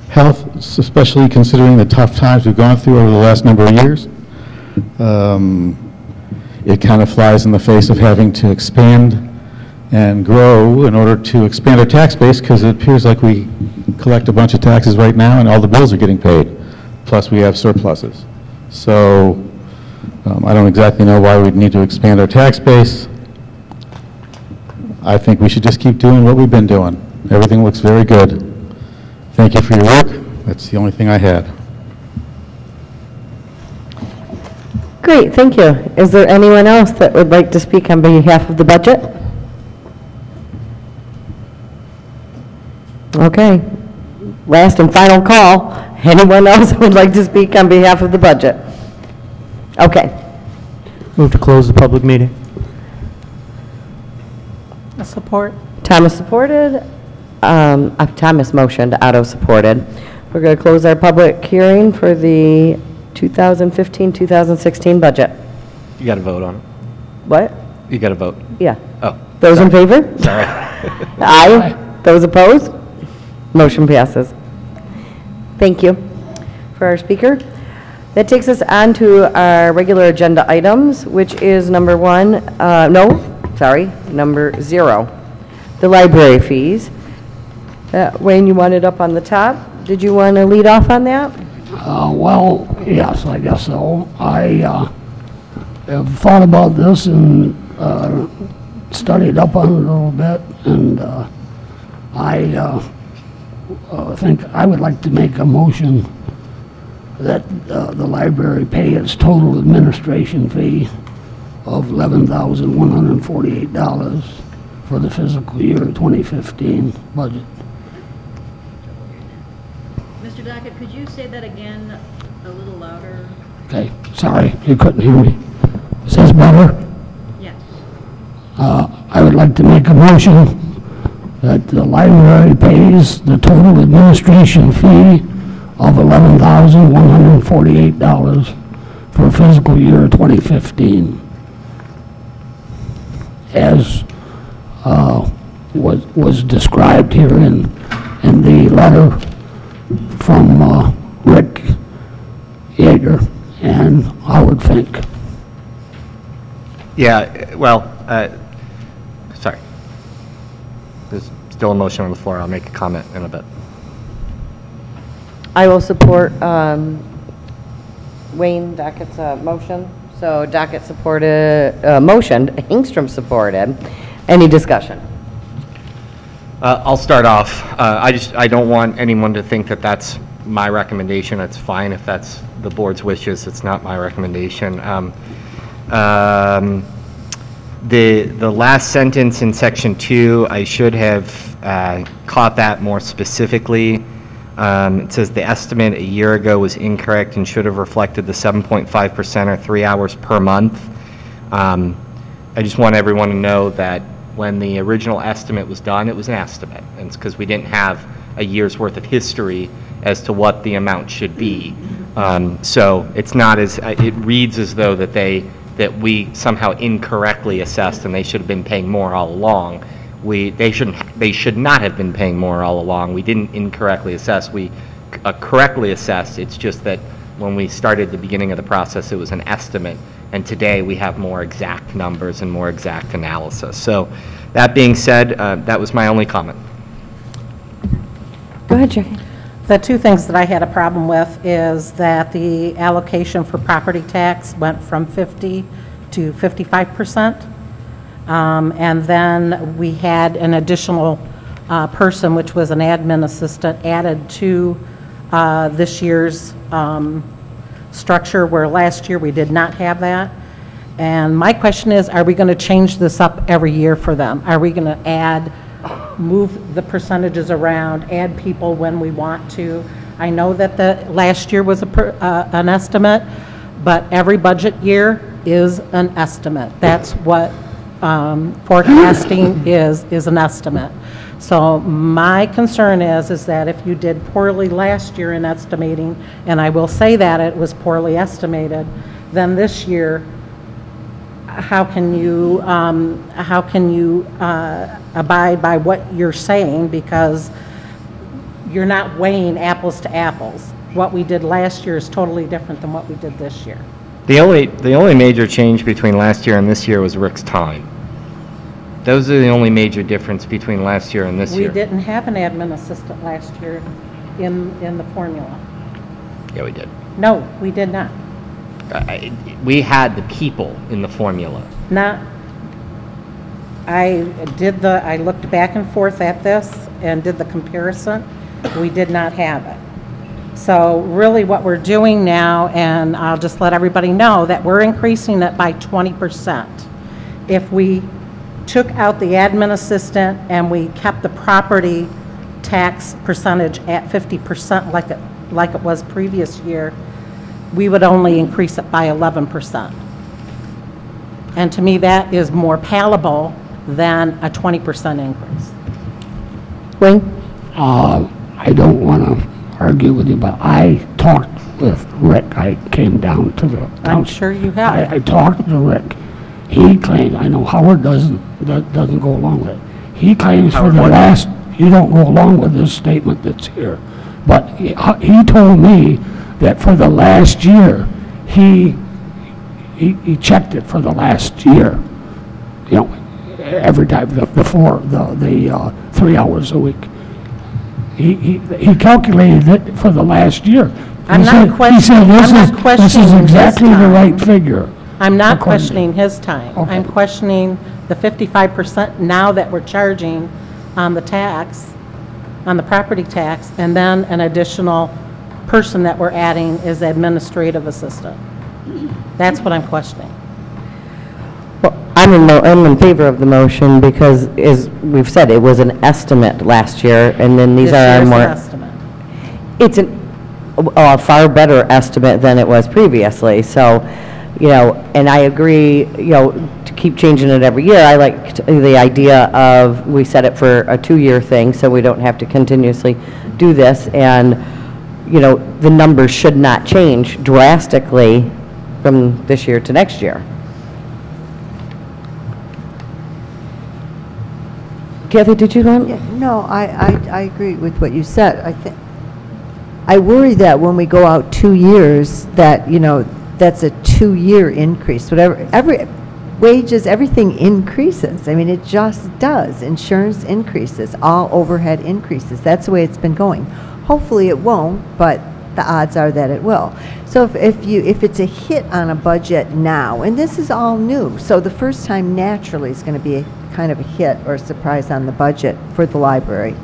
health, especially considering the tough times we've gone through over the last number of years. It kind of flies in the face of having to expand and grow in order to expand our tax base, because it appears like we collect a bunch of taxes right now and all the bills are getting paid, plus we have surpluses. So I don't exactly know why we'd need to expand our tax base. I think we should just keep doing what we've been doing. Everything looks very good. Thank you for your work. That's the only thing I had. Great, thank you. Is there anyone else that would like to speak on behalf of the budget? Okay, last and final call. Anyone else who would like to speak on behalf of the budget? Okay. Move to close the public meeting. Support. Thomas supported. Thomas motioned, Otto supported. We're going to close our public hearing for the 2015-2016 budget. You got to vote on it. What? You got to vote. Yeah. Oh. Those in favor? Sorry. Aye. Those opposed? Motion passes. Thank you for our speaker. That takes us on to our regular agenda items, which is number 0, the library fees. Wayne, you want it up on the top? Did you want to lead off on that? Well, yes, I guess so. I have thought about this and studied up on it a little bit, and I think I would like to make a motion that the library pay its total administration fee of $11,148 for the fiscal year 2015 budget. Mr. Dockett, could you say that again a little louder? Okay, sorry, you couldn't hear me. Is this better? Yes. I would like to make a motion that the library pays the total administration fee of $11,148 for fiscal year 2015, as was described here in the letter from Rick Yeager and Howard Fink. Yeah, well, sorry. There's still a motion on the floor. I'll make a comment in a bit. I will support Wayne Dockett's motion. So Dockett supported, motioned, Engstrom supported. Any discussion? I'll start off. I don't want anyone to think that that's my recommendation. It's fine if that's the board's wishes. It's not my recommendation. The last sentence in section 2, I should have caught that more specifically. It says the estimate a year ago was incorrect and should have reflected the 7.5% or 3 hours per month. I just want everyone to know that when the original estimate was done, it was an estimate. And it's because we didn't have a year's worth of history as to what the amount should be. So it's not as, it reads as though that we somehow incorrectly assessed and they should have been paying more all along. They should not have been paying more all along. We didn't incorrectly assess. We correctly assessed. It's just that when we started the beginning of the process, it was an estimate. And today we have more exact numbers and more exact analysis. So that being said, that was my only comment. Go ahead, Jackie. The two things that I had a problem with is that the allocation for property tax went from 50 to 55%. And then we had an additional person, which was an admin assistant, added to this year's structure, where last year we did not have that. And my question is, are we going to change this up every year for them? Are we going to move the percentages around, add people when we want to? I know that the last year was an estimate, but every budget year is an estimate. That's what forecasting is an estimate. So my concern is that if you did poorly last year in estimating, and I will say that it was poorly estimated, then this year, how can you abide by what you're saying, because you're not weighing apples to apples. What we did last year is totally different than what we did this year. The only major change between last year and this year was Rick's time. Those are the only major difference between last year and this year. We didn't have an admin assistant last year in the formula. Yeah, we did. No, we did not. We had the people in the formula. I looked back and forth at this and did the comparison. We did not have it. So really what we're doing now, and I'll just let everybody know that we're increasing it by 20%. If we took out the admin assistant and we kept the property tax percentage at 50% like it was previous year, we would only increase it by 11%. And to me, that is more palatable than a 20% increase. Wayne? I don't want to argue with you, but I talked with Rick. I came down to the township. I'm sure you have. I talked to Rick. He claims, I know Howard doesn't go along with it. He claims for the last, you don't go along with this statement that's here. But he told me that for the last year, he checked it for the last year. You know, every time, the 3 hours a week. He calculated it for the last year. I'm not questioning this is exactly the right figure. I'm not questioning his time. Okay. I'm questioning the 55% now that we're charging on the tax, on the property tax, and then an additional person that we're adding is administrative assistant. That's what I'm questioning. Well, I'm in favor of the motion because, as we've said, it was an estimate last year, and then these are more. Estimate. It's a far better estimate than it was previously. So, you know, and I agree, you know, to keep changing it every year. I liked the idea of we set it for a 2-year thing, so we don't have to continuously do this, and you know, the numbers should not change drastically from this year to next year. Kathy, did you want? Yeah, no, I agree with what you said. I worry that when we go out 2 years, that, you know, that's a 2-year increase. Whatever, wages, everything increases. I mean, it just does. Insurance increases, all overhead increases. That's the way it's been going. Hopefully it won't, but the odds are that it will. So if it's a hit on a budget now, and this is all new, so the first time naturally is going to be kind of a hit or a surprise on the budget for the library.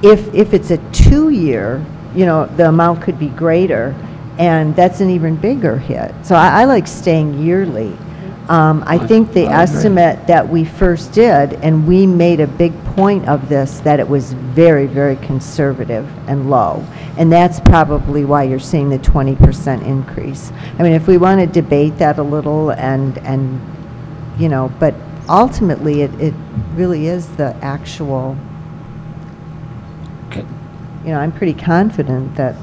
If it's a 2-year, you know, the amount could be greater, and that's an even bigger hit. So I like staying yearly. I think the estimate that we first did, and we made a big point of this, that it was very, very conservative and low. And that's probably why you're seeing the 20% increase. I mean, if we want to debate that a little and you know, but ultimately it really is the actual, you know, I'm pretty confident that.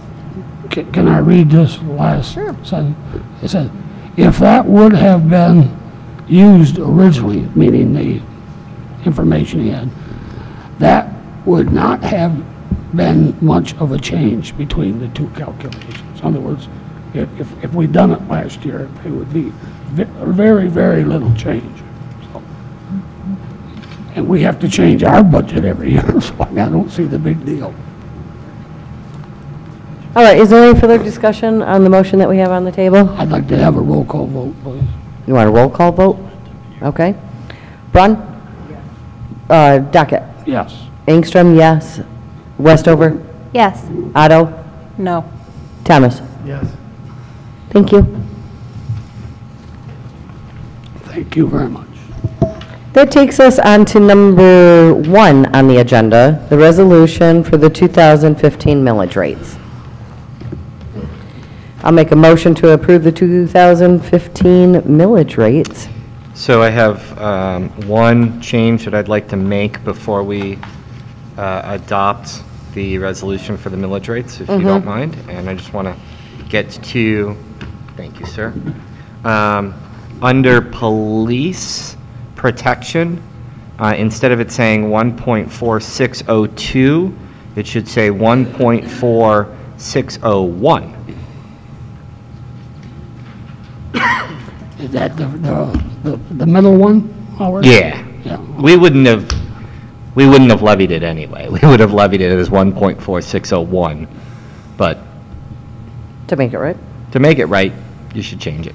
Can I read this last sentence? It says, if that would have been used originally, meaning the information he had, that would not have been much of a change between the two calculations. In other words, if we'd done it last year, it would be very, very little change. So, and we have to change our budget every year, so I don't see the big deal. All right, is there any further discussion on the motion that we have on the table? I'd like to have a roll call vote, please. You want a roll call vote? Okay. Brun? Yes. Dockett? Yes. Engstrom, yes. Westover? Yes. Otto? No. Thomas? Yes. Thank you. Thank you very much. That takes us on to number 1 on the agenda, the resolution for the 2015 millage rates. I'll make a motion to approve the 2015 millage rates. So I have one change that I'd like to make before we adopt the resolution for the millage rates, if you don't mind. And I just want to get to, thank you, sir. Under police protection, instead of it saying 1.4602, it should say 1.4601. Is that the middle one, Howard? Yeah. Yeah. We wouldn't have levied it anyway. We would have levied it as 1.4601. But To make it right? to make it right, you should change it.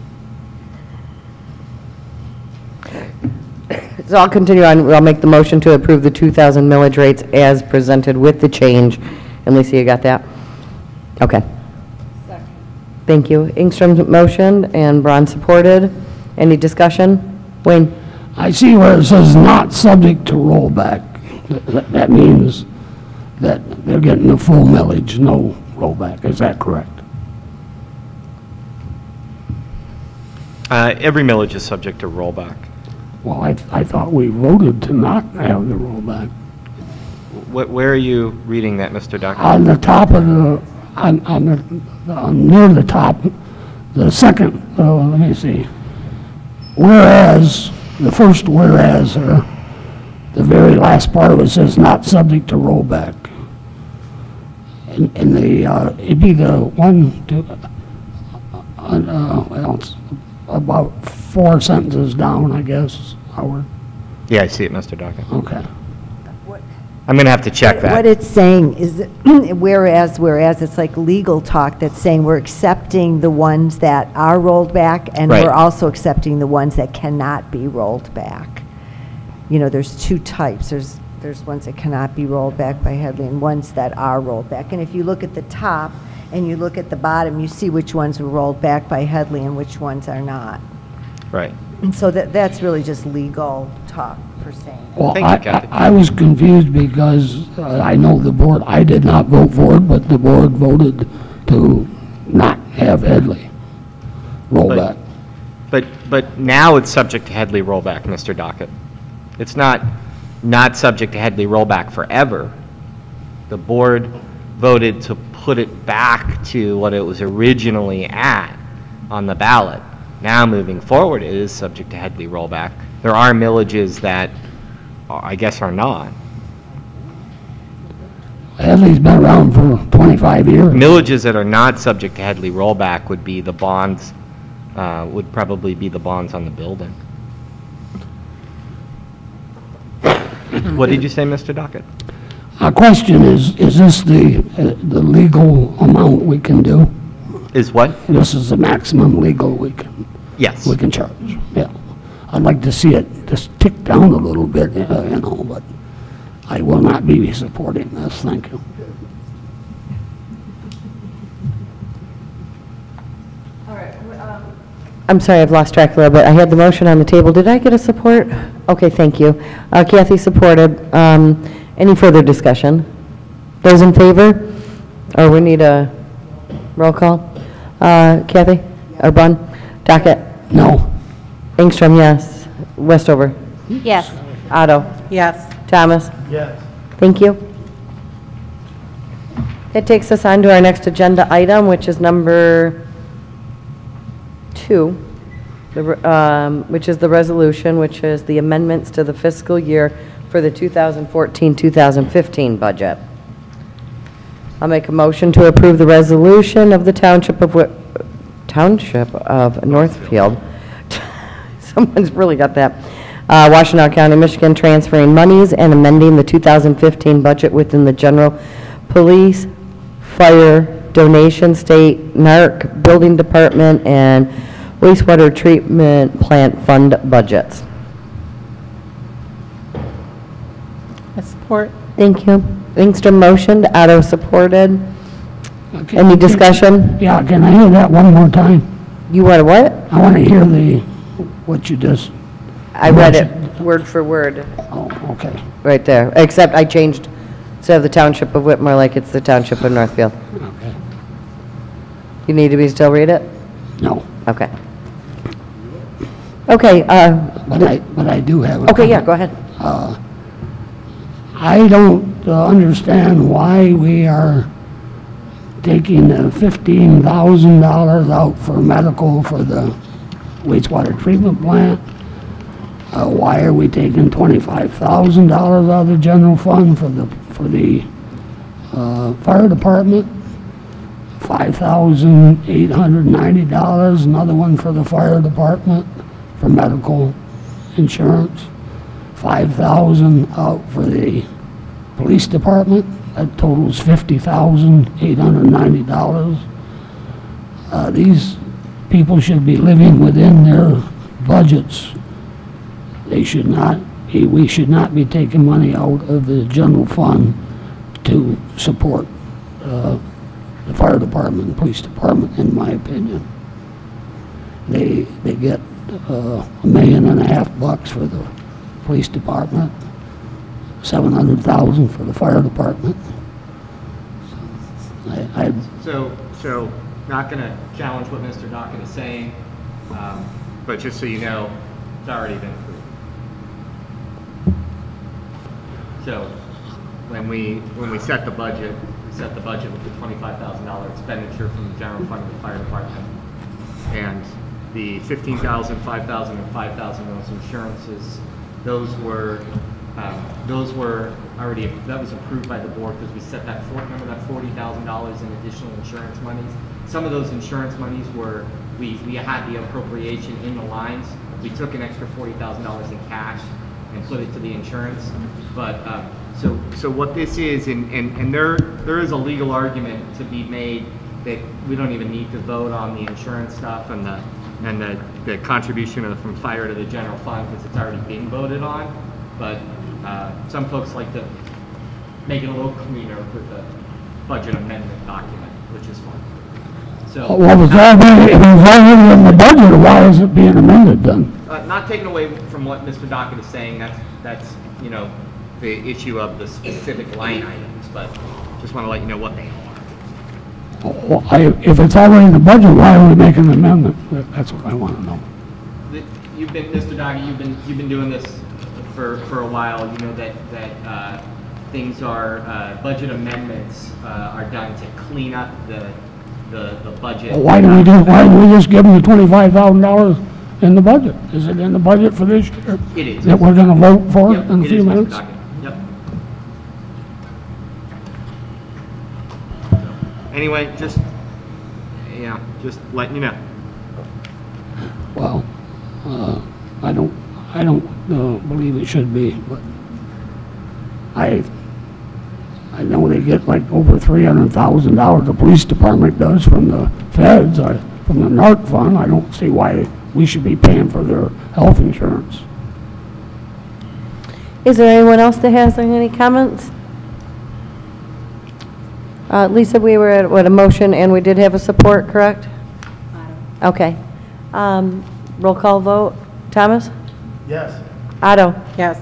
So I'll continue on. I'll make the motion to approve the 2,000 millage rates as presented with the change. And Lisa, you got that? Okay. Thank you. Ingstrom motioned and Braun supported. Any discussion? Wayne? I see where it says not subject to rollback. That means that they're getting the full millage, no rollback. Is that correct? Every millage is subject to rollback. Well, I thought we voted to not have the rollback. Where are you reading that, Mr. Doctor? On the top of the, near the top, the second, let me see. Whereas, the first whereas, the very last part of it says not subject to rollback. And it'd be the one, two, well, it's about 4 sentences down, I guess, Howard. Yeah, I see it, Mr. Doctor. Okay. I'm going to have to check that. What it's saying is, whereas, it's like legal talk that's saying we're accepting the ones that are rolled back, and Right. we're also accepting the ones that cannot be rolled back. You know, there's two types. There's ones that cannot be rolled back by Headley and ones that are rolled back. And if you look at the top and you look at the bottom, you see which ones were rolled back by Headley and which ones are not. Right. And so that's really just legal talk for saying it. Well, Thank you, Kathy. I was confused because I know the board, I did not vote for it, but the board voted to not have Headley rollback. But now it's subject to Headley rollback, Mr. Dockett. It's not subject to Headley rollback forever. The board voted to put it back to what it was originally at on the ballot. Now, moving forward, it is subject to Headley rollback. There are millages that, I guess, are not. Headley's been around for 25 years. Millages that are not subject to Headley rollback would be the bonds, would probably be the bonds on the building. What did you say, Mr. Dockett? Our question is this the legal amount we can do? Is what? This is the maximum legal we can Yes. charge, yeah. I'd like to see it just tick down a little bit, but I will not be supporting this, thank you. I'm sorry, I've lost track a little bit. I had the motion on the table. Did I get a support? Okay, thank you. Kathy supported. Any further discussion? Those in favor? Or we need a roll call? Kathy? Or Bun? Dockett? No. Ingstrom, yes. Westover? Yes. Otto? Yes. Thomas? Yes. Thank you. That takes us on to our next agenda item, which is number 2, which is the resolution, which is the amendments to the fiscal year for the 2014-2015 budget. I'll make a motion to approve the resolution of the Township of Northfield. Someone's really got that. Washtenaw County, Michigan, transferring monies and amending the 2015 budget within the general police, fire, donation, state, NARC, building department, and wastewater treatment plant fund budgets. I support. Thank you. Ingstrom motioned, Otto supported. Okay. Any discussion? Yeah, can I hear that one more time? You want what? I want to hear what you just, I read it word for word, oh, okay. right there, except I changed, instead of the Township of Whitmore, like it's the Township of Northfield. Okay. You need me to still read it? No, Okay. Okay, but I do have a okay, yeah, comment. go ahead. I don't understand why we are taking $15,000 out for medical for the wastewater treatment plant. Why are we taking $25,000 out of the general fund for the fire department? $5,890, another one for the fire department for medical insurance. $5,000 out for the police department. That totals $50,890. These people should be living within their budgets. They should not, we should not be taking money out of the general fund to support the fire department and police department, in my opinion. They get $1.5 million for the police department, $700,000 for the fire department. So not going to challenge what Mr. Dockett is saying, but just so you know, it's already been approved. So when we set the budget, we set the budget with the $25,000 expenditure from the general fund of the fire department, and the $15,000, $5,000, and $5,000 those insurances. Those were already, that was approved by the board because we set that, remember that $40,000 in additional insurance monies? Some of those insurance monies were, we had the appropriation in the lines. We took an extra $40,000 in cash and put it to the insurance. But so what this is, and there is a legal argument to be made that we don't even need to vote on the insurance stuff and the contribution from fire to the general fund because it's already been voted on. But some folks like to make it a little cleaner with the budget amendment document, which is fine. So, well, if it's already in the budget, why is it being amended then? Not taking away from what Mr. Dockett is saying, that's you know, the issue of the specific line items, but just want to let you know what they are. Well, if it's already in the budget, why are we making an amendment? That's what I want to know. You've been, Mr. Dockett, you've been doing this for a while. You know that things are budget amendments are done to clean up the budget. Well, why do we just give them the $25,000 in the budget? Is it in the budget for this year? It is. That we're going to vote for in a few minutes? Yep. Anyway, just letting you know. Well, I don't believe it should be, but I know they get like over $300,000, the police department does from the feds, from the NARC fund. I don't see why we should be paying for their health insurance. Is there anyone else that has any comments? Lisa, we were at a motion and we did have a support, correct? Okay. Roll call vote. Thomas? Yes. Otto? Yes.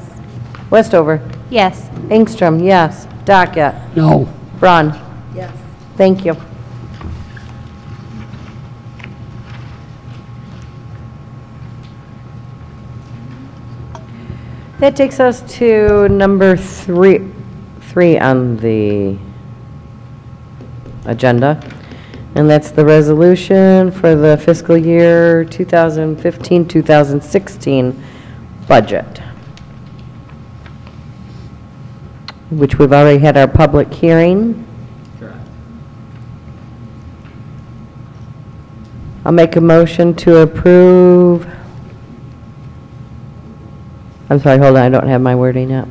Westover? Yes. Ingstrom, yes. Dockett? No. Braun? Yes. Thank you. That takes us to number three on the agenda, and that's the resolution for the fiscal year 2015-2016 budget, which we've already had our public hearing. Correct. I'll make a motion to approve. I'm sorry, hold on, I don't have my wording yet.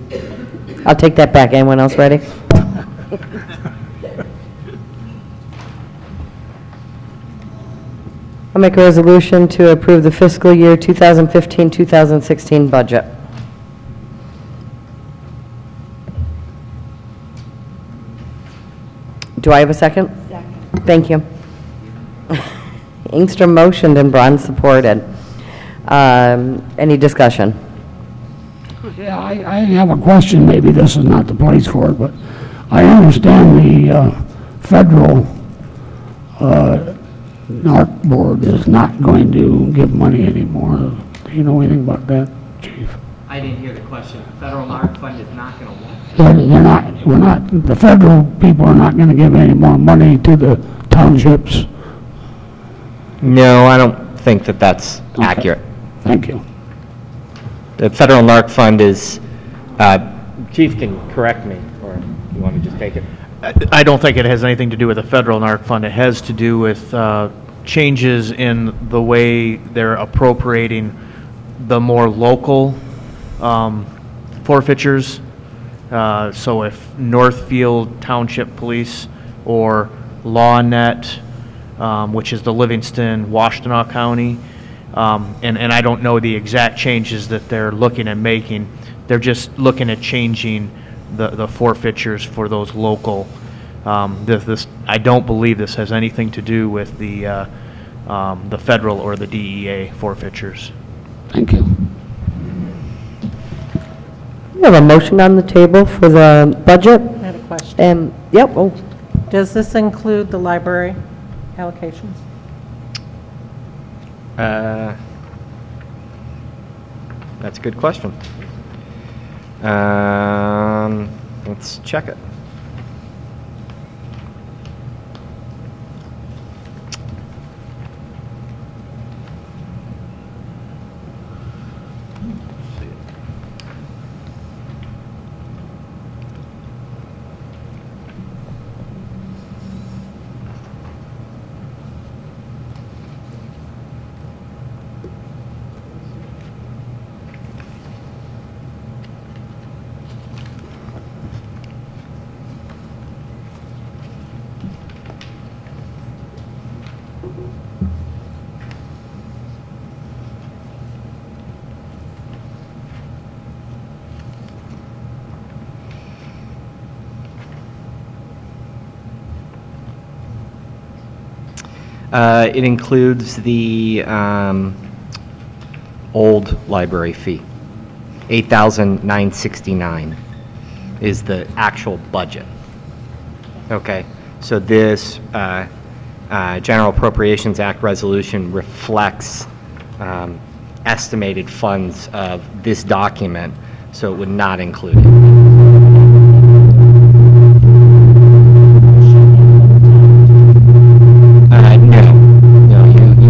I'll take that back. Anyone else ready? I'll make a resolution to approve the fiscal year 2015-2016 budget. Do I have a second? Second. Thank you. Ingstrom motioned and Braun supported. Any discussion? Yeah, I have a question. Maybe this is not the place for it, but I understand the federal NARC board is not going to give money anymore. Do you know anything about that, Chief? I didn't hear the question. Federal NARC fund is not going to what? The federal people are not going to give any more money to the townships. No, I don't think that that's accurate. Thank you. The federal NARC fund is, Chief can correct me, or you want to just take it? I don't think it has anything to do with the federal NARC fund. It has to do with changes in the way they're appropriating the more local forfeitures. So if Northfield Township Police or LawNet, which is the Livingston, Washtenaw County, and I don't know the exact changes that they're looking at making. They're just looking at changing the forfeitures for those local. I don't believe this has anything to do with the federal or the DEA forfeitures. Thank you. We have a motion on the table for the budget. I had a question. Yep, oh, Does this include the library allocations? That's a good question. Let's check it. It includes the old library fee. $8,969 is the actual budget. Okay, so this General Appropriations Act resolution reflects estimated funds of this document, so it would not include it.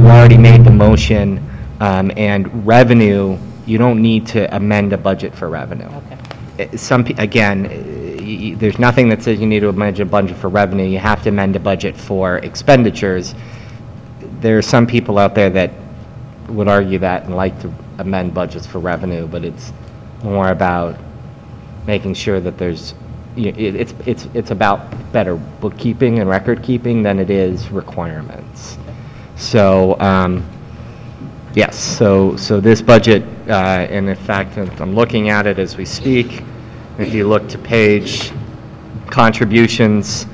Already made the motion, and revenue, you don't need to amend a budget for revenue. Okay. Again, there's nothing that says you need to amend a budget for revenue. You have to amend a budget for expenditures. There are some people out there that would argue that and like to amend budgets for revenue, but it's more about making sure that there's, it's about better bookkeeping and record keeping than it is requirements. So, yes, so this budget, and in fact, I'm looking at it as we speak. If you look to page contributions,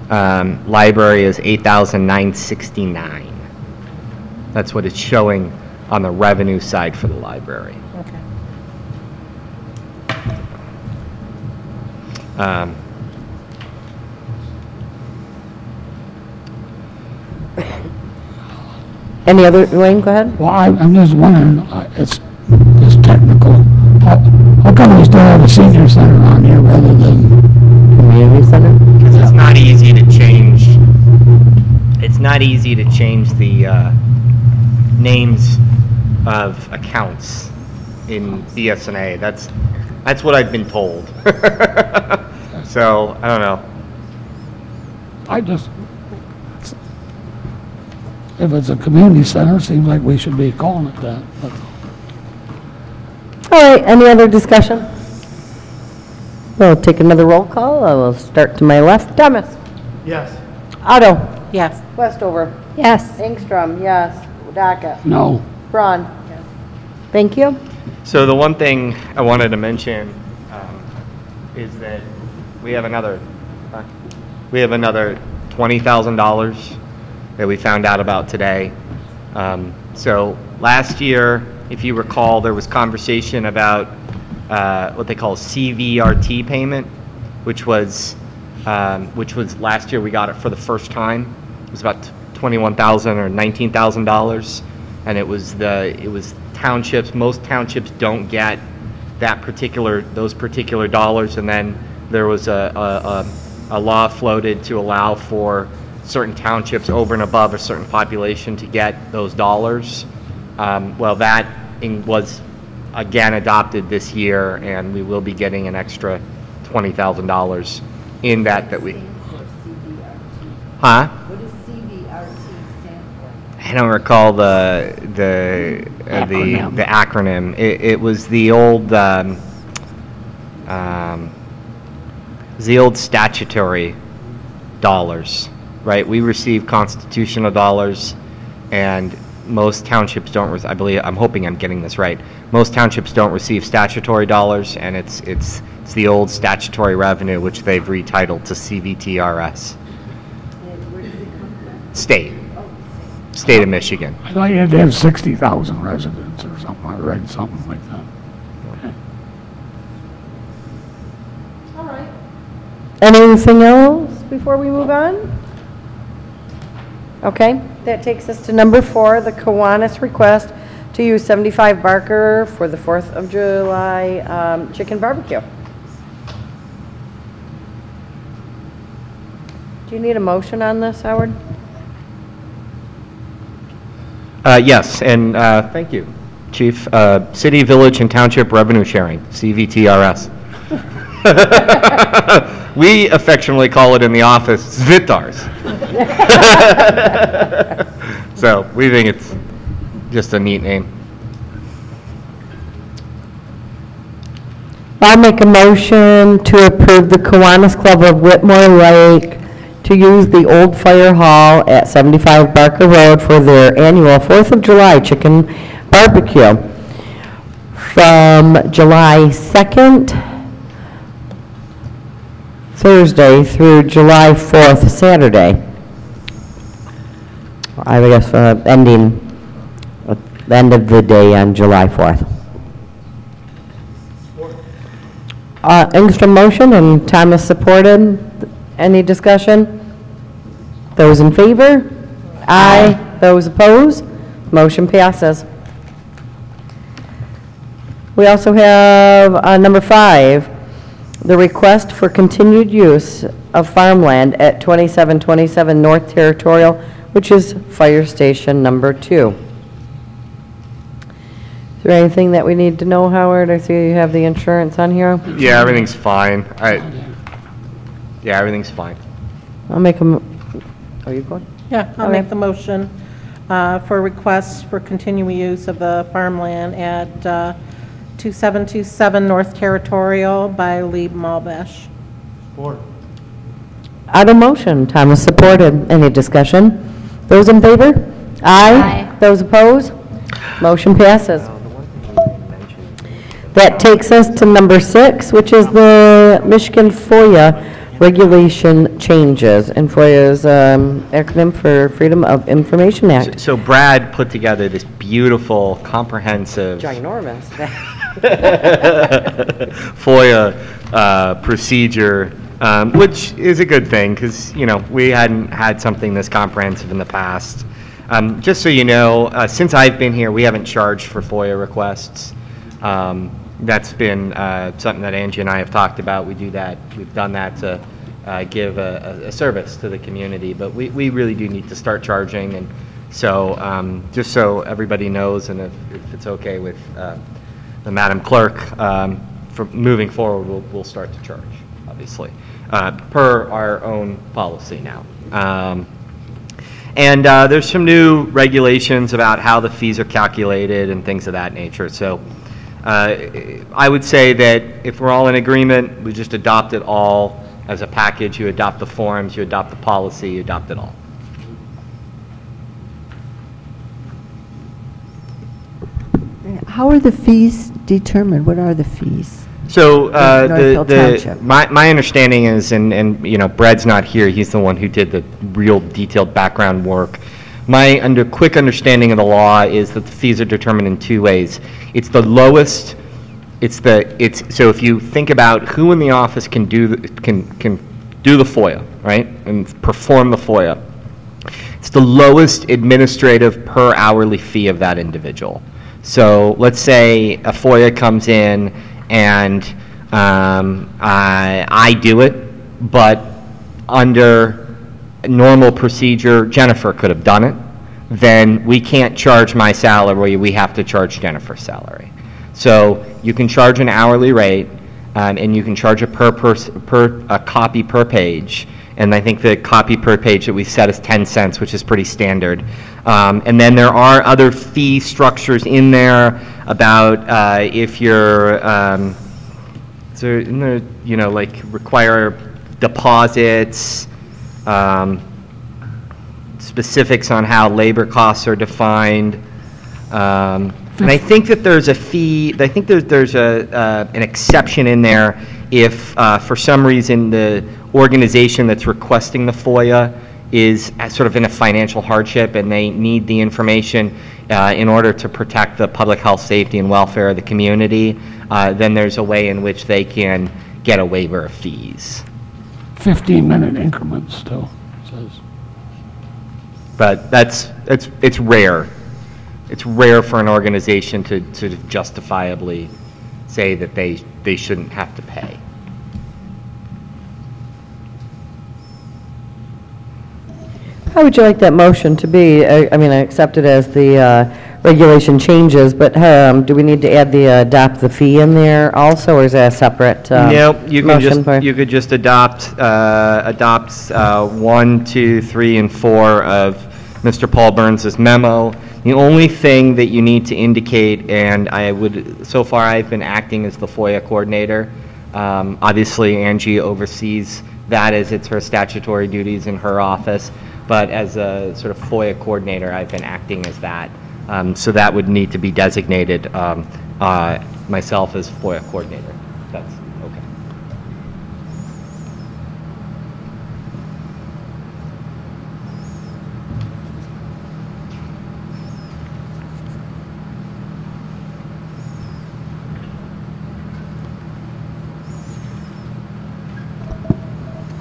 library is $8,969. That's what it's showing on the revenue side for the library. Okay. any other, Wayne, go ahead. Well, I'm just wondering, it's technical. How come we still have a senior center on here rather than Community center? Because it's not easy to change. It's not easy to change the names of accounts in BS&A. That's what I've been told. So I don't know. If it's a community center, it seems like we should be calling it that. All right, any other discussion? We'll take another roll call. I will start to my left. Thomas? Yes. Otto? Yes. Westover? Yes. Engstrom? Yes. Wadaka? No. Braun? Yes. Thank you. So the one thing I wanted to mention is that we have another $20,000 that we found out about today. So last year, if you recall, there was conversation about what they call CVRT payment, which was last year we got it for the first time. It was about $21,000 or $19,000, and it was townships. Most townships don't get those particular dollars, and then there was a law floated to allow for certain townships over and above a certain population to get those dollars. Well, that was again adopted this year, and we will be getting an extra $20,000 in that we. Huh? What does CVRT stand for? I don't recall the acronym. It was the old statutory dollars, right? We receive constitutional dollars, and most townships don't. I believe, I'm hoping I'm getting this right. Most townships don't receive statutory dollars, and it's the old statutory revenue, which they've retitled to CVTRS. Where does it come from? State of Michigan. I thought you had to have 60,000 residents or something. I read something like that. Okay. Anything else before we move on? Okay, that takes us to number 4, the Kiwanis request to use 75 Barker for the 4th of July chicken barbecue. Do you need a motion on this, Howard? Yes, and thank you, Chief. City, Village, and Township Revenue Sharing, CVTRS. We affectionately call it in the office VITARS. So we think it's just a neat name. I'll make a motion to approve the Kiwanis Club of Whitmore Lake to use the old fire hall at 75 Barker Road for their annual 4th of July chicken barbecue from July 2nd, Thursday, through July 4th, Saturday. I guess ending at the end of the day on July 4th. Engstrom motion and Thomas supported. Any discussion? Those in favor? Aye. Those opposed? Motion passes. We also have number 5, the request for continued use of farmland at 2727 North Territorial, which is Fire Station number 2. Is there anything that we need to know, Howard? I see you have the insurance on here. Yeah, everything's fine. Yeah, everything's fine. I'll make a, are you going? Yeah, I'll make the motion for requests for continuing use of the farmland at 2727 North Territorial by Lieb Malbesh. Support. Out of motion, Thomas supported. Any discussion? Those in favor? Aye. Those opposed? Motion passes. That takes us to number 6, which is the Michigan FOIA regulation changes. And FOIA is acronym for Freedom of Information Act. So Brad put together this beautiful, comprehensive Ginormous. FOIA procedure, which is a good thing because, you know, we hadn't had something this comprehensive in the past. Just so you know, since I've been here, we haven't charged for FOIA requests. That's been something that Angie and I have talked about. We do that. We've done that to give a service to the community, but we really do need to start charging. And so just so everybody knows, and if it's okay with the Madam Clerk, for moving forward, we'll start to charge, obviously, per our own policy now. And there's some new regulations about how the fees are calculated and things of that nature. So I would say that if we're all in agreement, we just adopt it all as a package. You adopt the forms, you adopt the policy, you adopt it all. How are the fees determined? What are the fees? So Northfield Township. my understanding is, and you know, Brad's not here. He's the one who did the real detailed background work. My quick understanding of the law is that the fees are determined in 2 ways. It's the lowest. So if you think about who in the office can do the FOIA, right, and perform the FOIA, it's the lowest administrative per hourly fee of that individual. So let's say a FOIA comes in and I do it, but under normal procedure, Jennifer could have done it, then we can't charge my salary, we have to charge Jennifer's salary. So you can charge an hourly rate, and you can charge a a copy per page. And I think the copy per page that we set is 10 cents, which is pretty standard. And then there are other fee structures in there about if you're, you know, like require deposits, specifics on how labor costs are defined. And I think that there's a fee, I think there's an exception in there if for some reason the organization that's requesting the FOIA is sort of in a financial hardship and they need the information in order to protect the public health, safety, and welfare of the community, then there's a way in which they can get a waiver of fees. 15-minute increments still, it says. But it's rare. It's rare for an organization to justifiably say that they shouldn't have to pay. How would you like that motion to be? I mean, I accept it as the regulation changes, but do we need to add the adopt the fee in there also, or is that a separate no, you can motion? You could just adopt 1, 2, 3, and 4 of Mr. Paul Burns' memo. The only thing that you need to indicate, and so far I've been acting as the FOIA coordinator. Obviously, Angie oversees that as it's her statutory duties in her office, but as a sort of FOIA coordinator, I've been acting as that. So that would need to be designated myself as FOIA coordinator. That's okay.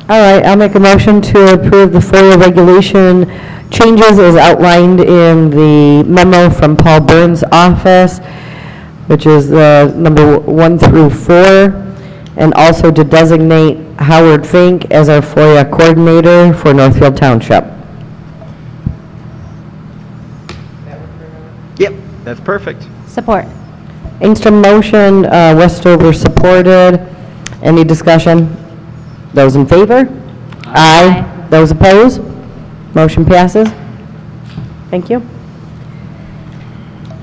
All right, I'll make a motion to approve the FOIA regulation changes as outlined in the memo from Paul Burns' office, which is number 1 through 4, and also to designate Howard Fink as our FOIA coordinator for Northfield Township. Yep, that's perfect. Support. Engstrom motion, Westover supported. Any discussion? Those in favor? Aye. Those opposed? Motion passes. Thank you.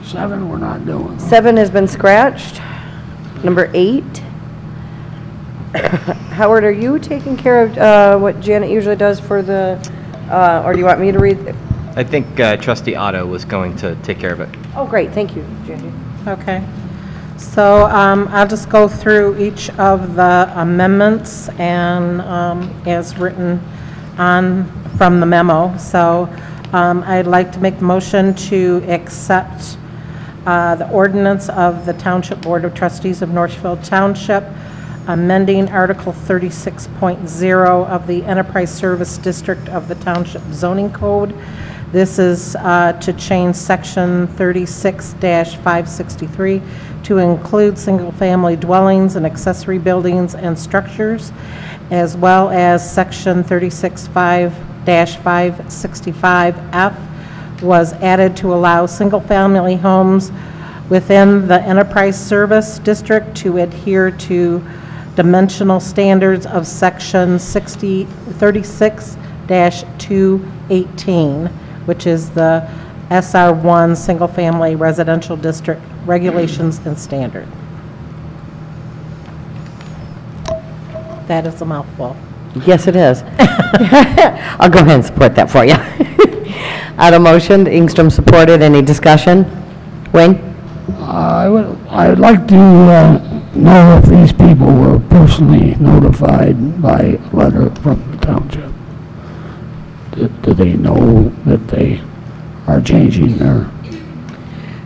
7 we're not doing. 7 has been scratched. Number 8. Howard, are you taking care of what Janet usually does for the, or do you want me to read? I think Trustee Otto was going to take care of it. Oh, great. Thank you, Janet. Okay. So I'll just go through each of the amendments and as written from the memo. So I'd like to make the motion to accept the ordinance of the Township Board of Trustees of Northfield Township, amending Article 36.0 of the Enterprise Service District of the Township Zoning Code. This is to change Section 36-563 to include single-family dwellings and accessory buildings and structures, as well as Section 36-565F was added to allow single-family homes within the Enterprise Service District to adhere to dimensional standards of Section 36-218, which is the SR1 Single Family Residential District Regulations and Standard. That is a mouthful. Yes, it is. I'll go ahead and support that for you. On a motion, Engstrom supported. Any discussion? Wayne? I'd like to know if these people were personally notified by letter from the township. Do they know that they are changing their...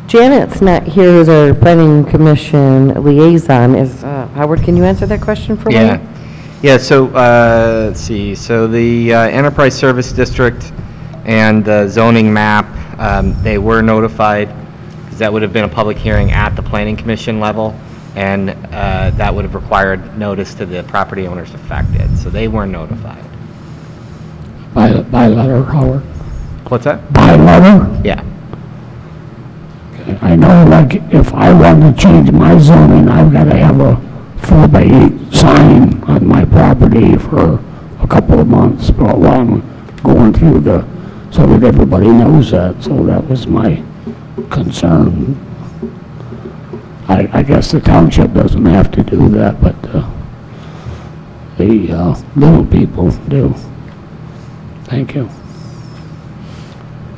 Janet's not here, who's our planning commission liaison. Is Howard, can you answer that question for me? Yeah, so let's see. So the Enterprise Service District and the zoning map, they were notified, because that would have been a public hearing at the planning commission level, and that would have required notice to the property owners affected. So they were notified. By by letter, Howard? What's that? By letter? Yeah. I know, like, if I want to change my zoning, I've got to have a 4x8 sign on my property for a couple of months while I'm going through so that everybody knows that. So that was my concern. I guess the township doesn't have to do that, but the little people do. Thank you.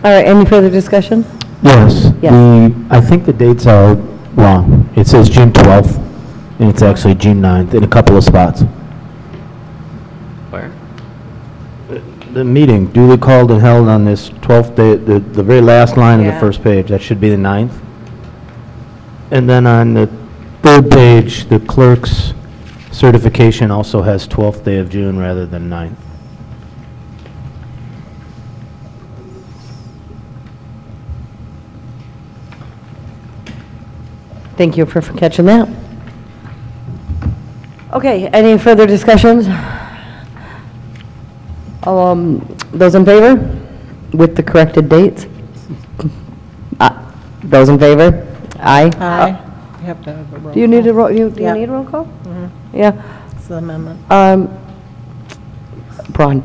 All right, any further discussion? Yes. Yes. I think the dates are wrong. It says June 12th, and it's actually June 9th in a couple of spots. Where? The meeting duly called and held on this 12th day, the very last line of the Yeah. first page, that should be the 9th. And then on the third page, the clerk's certification also has 12th day of June rather than 9th. Thank you for catching that. Okay, any further discussions? Those in favor with the corrected dates? Those in favor? Aye. Aye. You have to have a roll Do you need a call. roll, do you Yep. need a roll call? Mhm. Yeah. It's the amendment. Braun.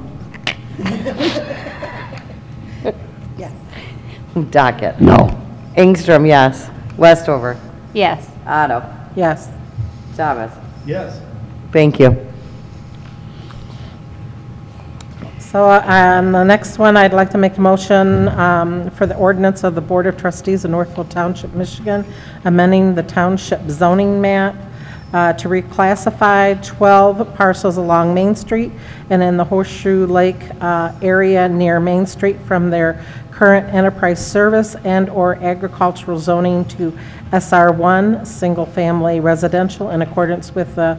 Yes. Docket. No. Engstrom, yes. Westover. Yes. Otto. Yes. Thomas. Yes. Thank you. So on the next one, I'd like to make a motion for the ordinance of the Board of Trustees of Northfield Township, Michigan, amending the township zoning map to reclassify 12 parcels along Main Street and in the Horseshoe Lake area near Main Street from their current enterprise service and/or agricultural zoning to SR1, single-family residential, in accordance with the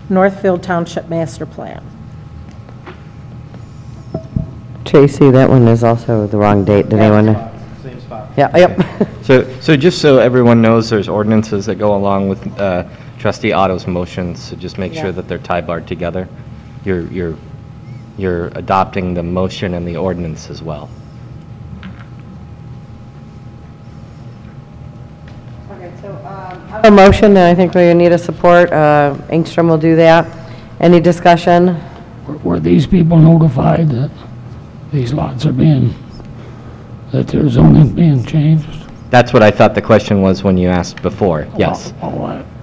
Northfield Township Master Plan. Tracy, that one is also the wrong date. Did anyone? Same spot. Yeah, yep. So just so everyone knows, there's ordinances that go along with Trustee Otto's motions, so just make sure that they're tie-barred together. You're adopting the motion and the ordinance as well. Okay, so I have a motion, and I think we need a support. Engstrom will do that. Any discussion? Were these people notified that these lots are that their zoning being changed? That's what I thought the question was when you asked before, yes.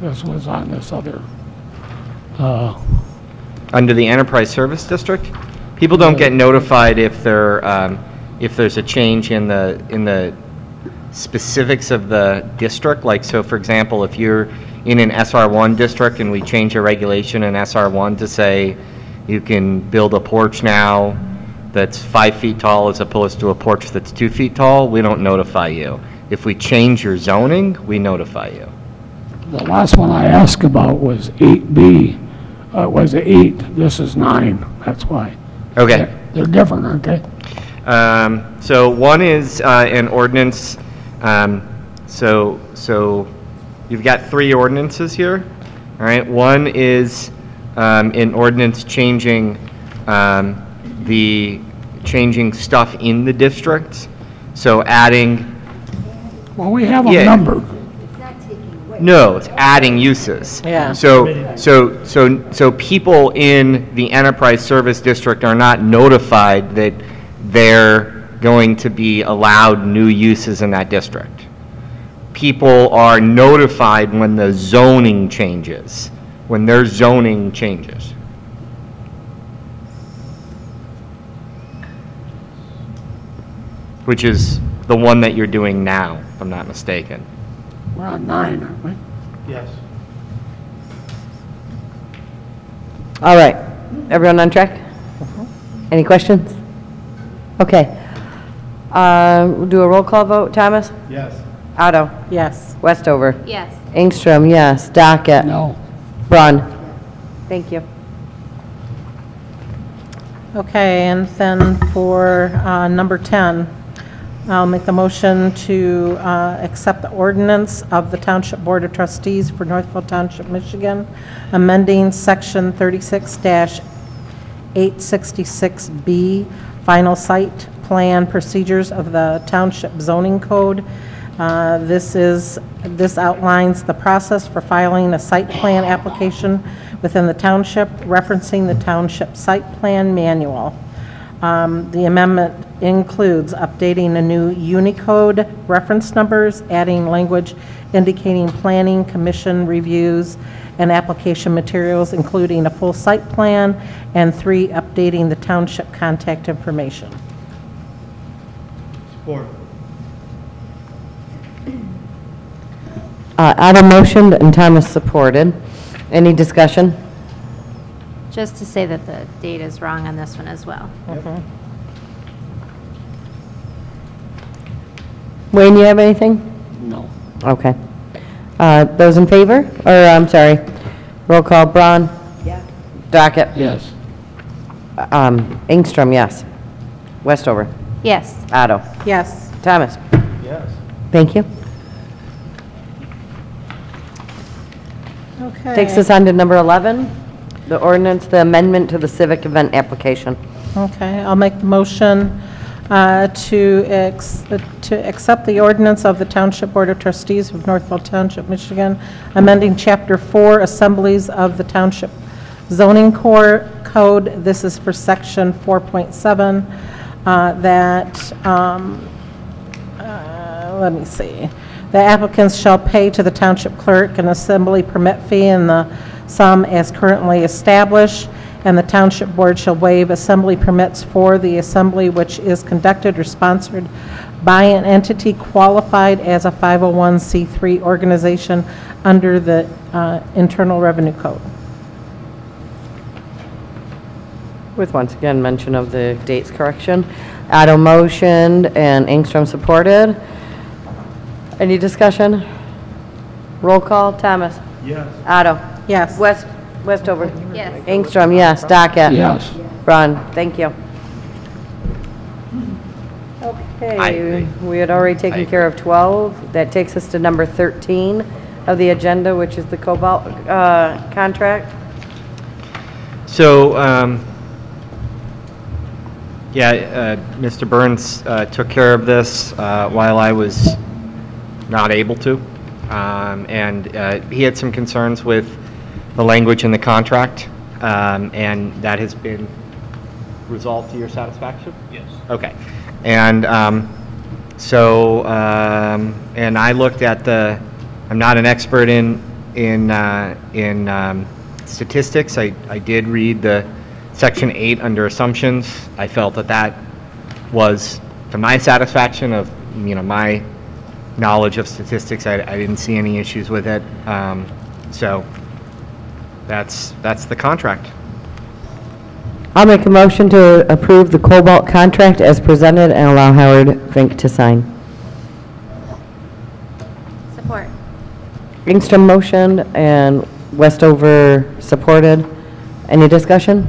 This was on this other, Under the Enterprise Service District, people don't get notified if there's a change in the specifics of the district. Like, so for example, if you're in an SR1 district and we change a regulation in SR1 to say you can build a porch now that's 5 feet tall as opposed to a porch that's 2 feet tall, we don't notify you. If we change your zoning, we notify you. the last one I asked about was 8B. Was 8, this is 9, that's why. Okay. They're different, aren't they? So one is an ordinance, so you've got 3 ordinances here, all right? One is an ordinance changing changing stuff in the district, so adding. Well, we have a number. No, it's adding uses. Yeah. So people in the Enterprise Service District are not notified that they're going to be allowed new uses in that district. People are notified when the zoning changes, when their zoning changes. Which is the one that you're doing now, if I'm not mistaken. We're on 9, aren't we? Yes. All right. Everyone on track? Any questions? Okay. We'll do a roll call vote. Thomas? Yes. Otto? Yes. Westover? Yes. Engstrom, yes. Docket? No. Braun? Thank you. Okay, and then for number 10, I'll make the motion to accept the ordinance of the Township Board of Trustees for Northfield Township, Michigan, amending Section 36-866B final site plan procedures of the Township Zoning Code. This outlines the process for filing a site plan application within the township, referencing the Township Site Plan Manual. The amendment includes updating a new Unicode reference numbers, adding language indicating planning commission reviews and application materials, including a full site plan, and 3, updating the township contact information. Support. Adam motioned and Thomas supported. Any discussion? Just to say that the date is wrong on this one as well. Wayne, you have anything? No. Okay. Those in favor? Or, I'm sorry, roll call, Braun? Yes. Docket? Yes. Ingstrom, yes. Westover? Yes. Otto? Yes. Thomas? Yes. Thank you. Okay. Takes us on to number 11, the ordinance, the amendment to the civic event application. Okay, I'll make the motion to accept the ordinance of the Township Board of Trustees of Northfield Township, Michigan, amending Chapter 4, Assemblies of the Township Zoning Code. This is for Section 4.7, let me see. The applicants shall pay to the township clerk an assembly permit fee in the sum as currently established, and the township board shall waive assembly permits for the assembly which is conducted or sponsored by an entity qualified as a 501c3 organization under the Internal Revenue Code. With once again mention of the dates correction. Otto motioned and Ingstrom supported. Any discussion? Roll call, Thomas? Yes. Otto? Yes. Westover? Yes. Ingstrom, yes. Docket? Yes. Braun, thank you. I Okay, agree. we had already taken I care of 12. That takes us to number 13 of the agenda, which is the Cobalt contract. So, Mr. Burns took care of this while I was not able to. And he had some concerns with the language in the contract, and that has been resolved to your satisfaction? Yes. Okay. And and I looked at I'm not an expert in statistics. I did read the Section 8 under assumptions. I felt that was to my satisfaction of, my knowledge of statistics. I didn't see any issues with it. So that's the contract. I'll make a motion to approve the Cobalt contract as presented and allow Howard Fink to sign. Support. Ingstrom motioned and Westover supported. Any discussion?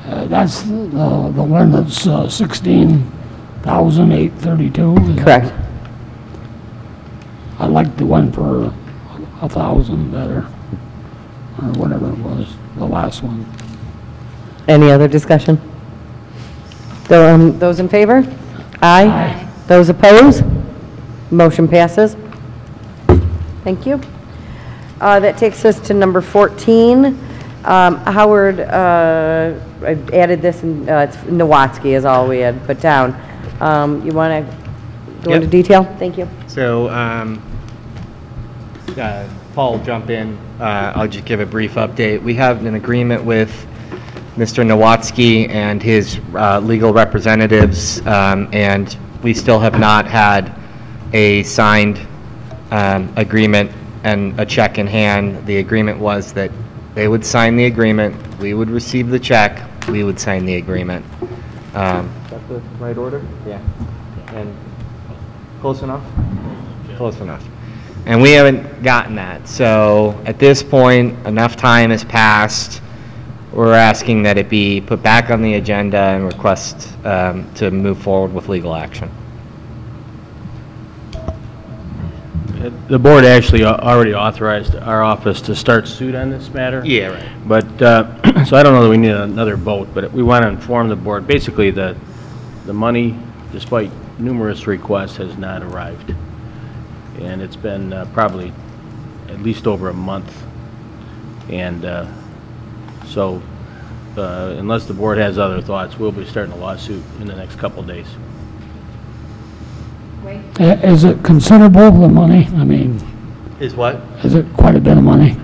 That's the one that's 16,832. Correct. I like the one for 1,000 better, or whatever it was, the last one. Any other discussion? Those in favor? Aye. Aye. Those opposed? Motion passes. Thank you. That takes us to number 14. Howard, I added this, it's Nowatzki is all we had put down. You want to go into detail? Thank you. So, Paul will jump in. I'll just give a brief update. We have an agreement with Mr. Nowatzki and his legal representatives, and we still have not had a signed agreement and a check in hand. The agreement was that they would sign the agreement, we would receive the check, we would sign the agreement. Is that the right order? Yeah. And close enough? Close enough. And we haven't gotten that. So at this point, enough time has passed. We're asking that it be put back on the agenda and request to move forward with legal action. The board actually already authorized our office to start suit on this matter. Yeah, right. But, so I don't know that we need another vote, but we want to inform the board. Basically, the the money, despite numerous requests, has not arrived. And it's been probably at least over a month. And so unless the board has other thoughts, we'll be starting a lawsuit in the next couple of days. Is it considerable, the money? I mean, Is what? is it quite a bit of money?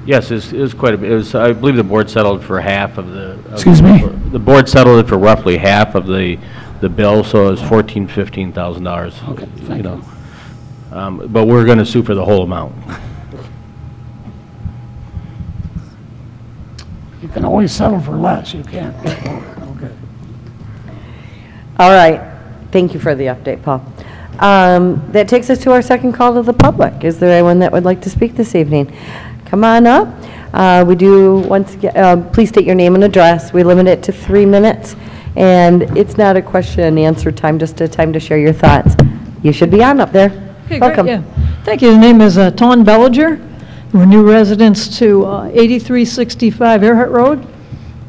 Yes, it was quite a bit. It was, I believe the board settled for half of the... Excuse me? The board settled it for roughly half of the bill, so it was $14,000-15,000. Okay, thank you. But we're going to sue for the whole amount. You can always settle for less, you can't. Okay. All right. Thank you for the update, Paul. That takes us to our second call to the public. Is there anyone that would like to speak this evening? Come on up. We do, once again, please state your name and address. We limit it to 3 minutes, and it's not a question and answer time, just a time to share your thoughts. You should be on up there. Okay, Welcome. great, yeah. Thank you. The name is Ton Bellinger. We're new residents to 8365 Earhart Road,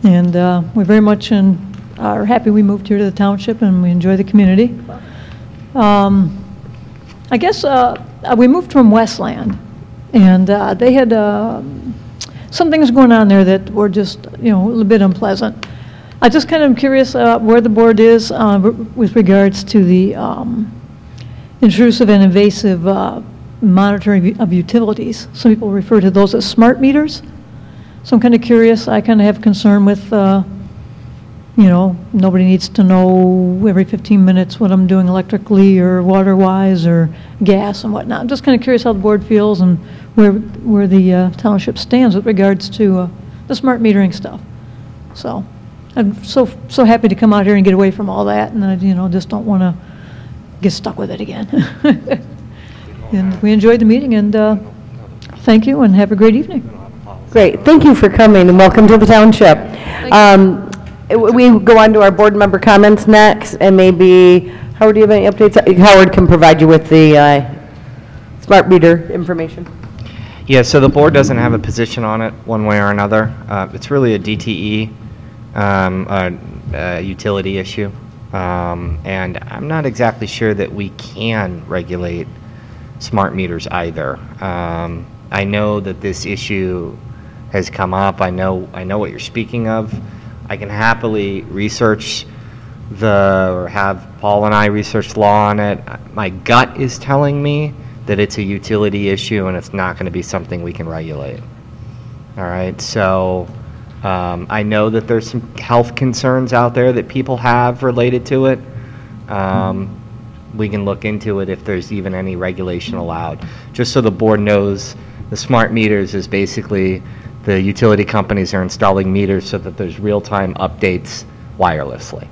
and we very much are happy we moved here to the township, and we enjoy the community. I guess we moved from Westland, and they had some things going on there that were just, you know, a little bit unpleasant. I just kind of curious where the board is with regards to the intrusive and invasive monitoring of utilities. Some people refer to those as smart meters. So I'm kind of curious. I kind of have concern with, you know, nobody needs to know every 15 minutes what I'm doing electrically or water-wise or gas and whatnot. I'm just kind of curious how the board feels and where the township stands with regards to the smart metering stuff. So I'm so happy to come out here and get away from all that, and I, you know, just don't want to get stuck with it again. And we enjoyed the meeting, and thank you, and have a great evening. Great. Thank you for coming, and welcome to the township. We go on to our board member comments next, and maybe, Howard, do you have any updates? Howard can provide you with the smart meter information. Yeah, so the board doesn't have a position on it one way or another. It's really a DTE utility issue. And I'm not exactly sure that we can regulate smart meters either. I know that this issue has come up. I know what you're speaking of. I can happily research or have Paul and I research law on it. My gut is telling me that it's a utility issue and it's not going to be something we can regulate. All right, so I know that there's some health concerns out there that people have related to it. We can look into it if there's even any regulation allowed. Just so the board knows, the smart meters is basically the utility companies are installing meters so that there's real-time updates wirelessly,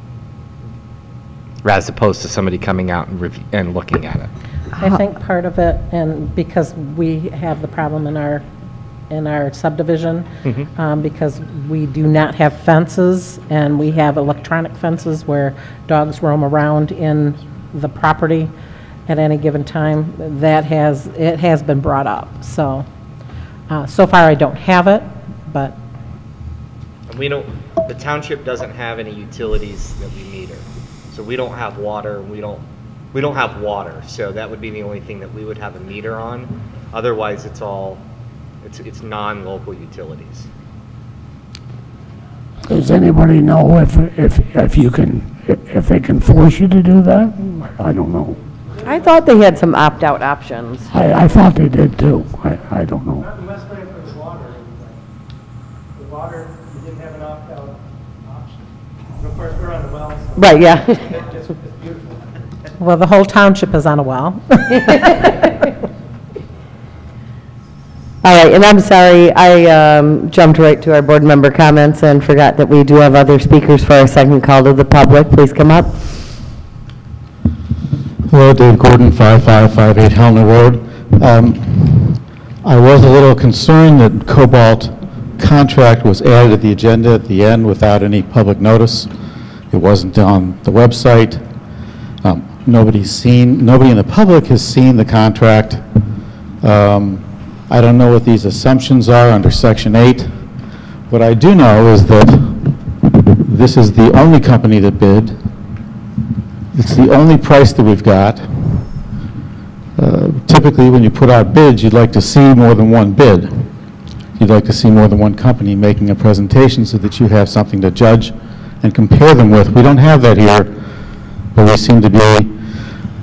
as opposed to somebody coming out and looking at it. I think part of it, and because we have the problem in our subdivision, because we do not have fences, and we have electronic fences where dogs roam around in the property at any given time, it has been brought up. So, so far I don't have it, but the township doesn't have any utilities that we meter. So we don't have water, we don't have water, so that would be the only thing that we would have a meter on. Otherwise, it's non-local utilities. Does anybody know if they can force you to do that? I don't know. I thought they had some opt-out options. I thought they did too. I don't know. Not in Westland for the water. The water, you didn't have an opt-out option. And of course, we're on the well. So Right, yeah. It's beautiful. well, the whole township is on a well. All right, and I'm sorry, I jumped right to our board member comments and forgot that we do have other speakers for our second call to the public. Please come up. Hello, Dave Gordon, 5558 Helena Road. I was a little concerned that Cobalt Contract was added to the agenda at the end without any public notice. It wasn't on the website. Nobody in the public has seen the contract. I don't know what these assumptions are under Section 8. What I do know is that this is the only company that bid. It's the only price that we've got. Typically, when you put out bids, you'd like to see more than one bid. You'd like to see more than one company making a presentation so that you have something to judge and compare them with. We don't have that here, but we seem to be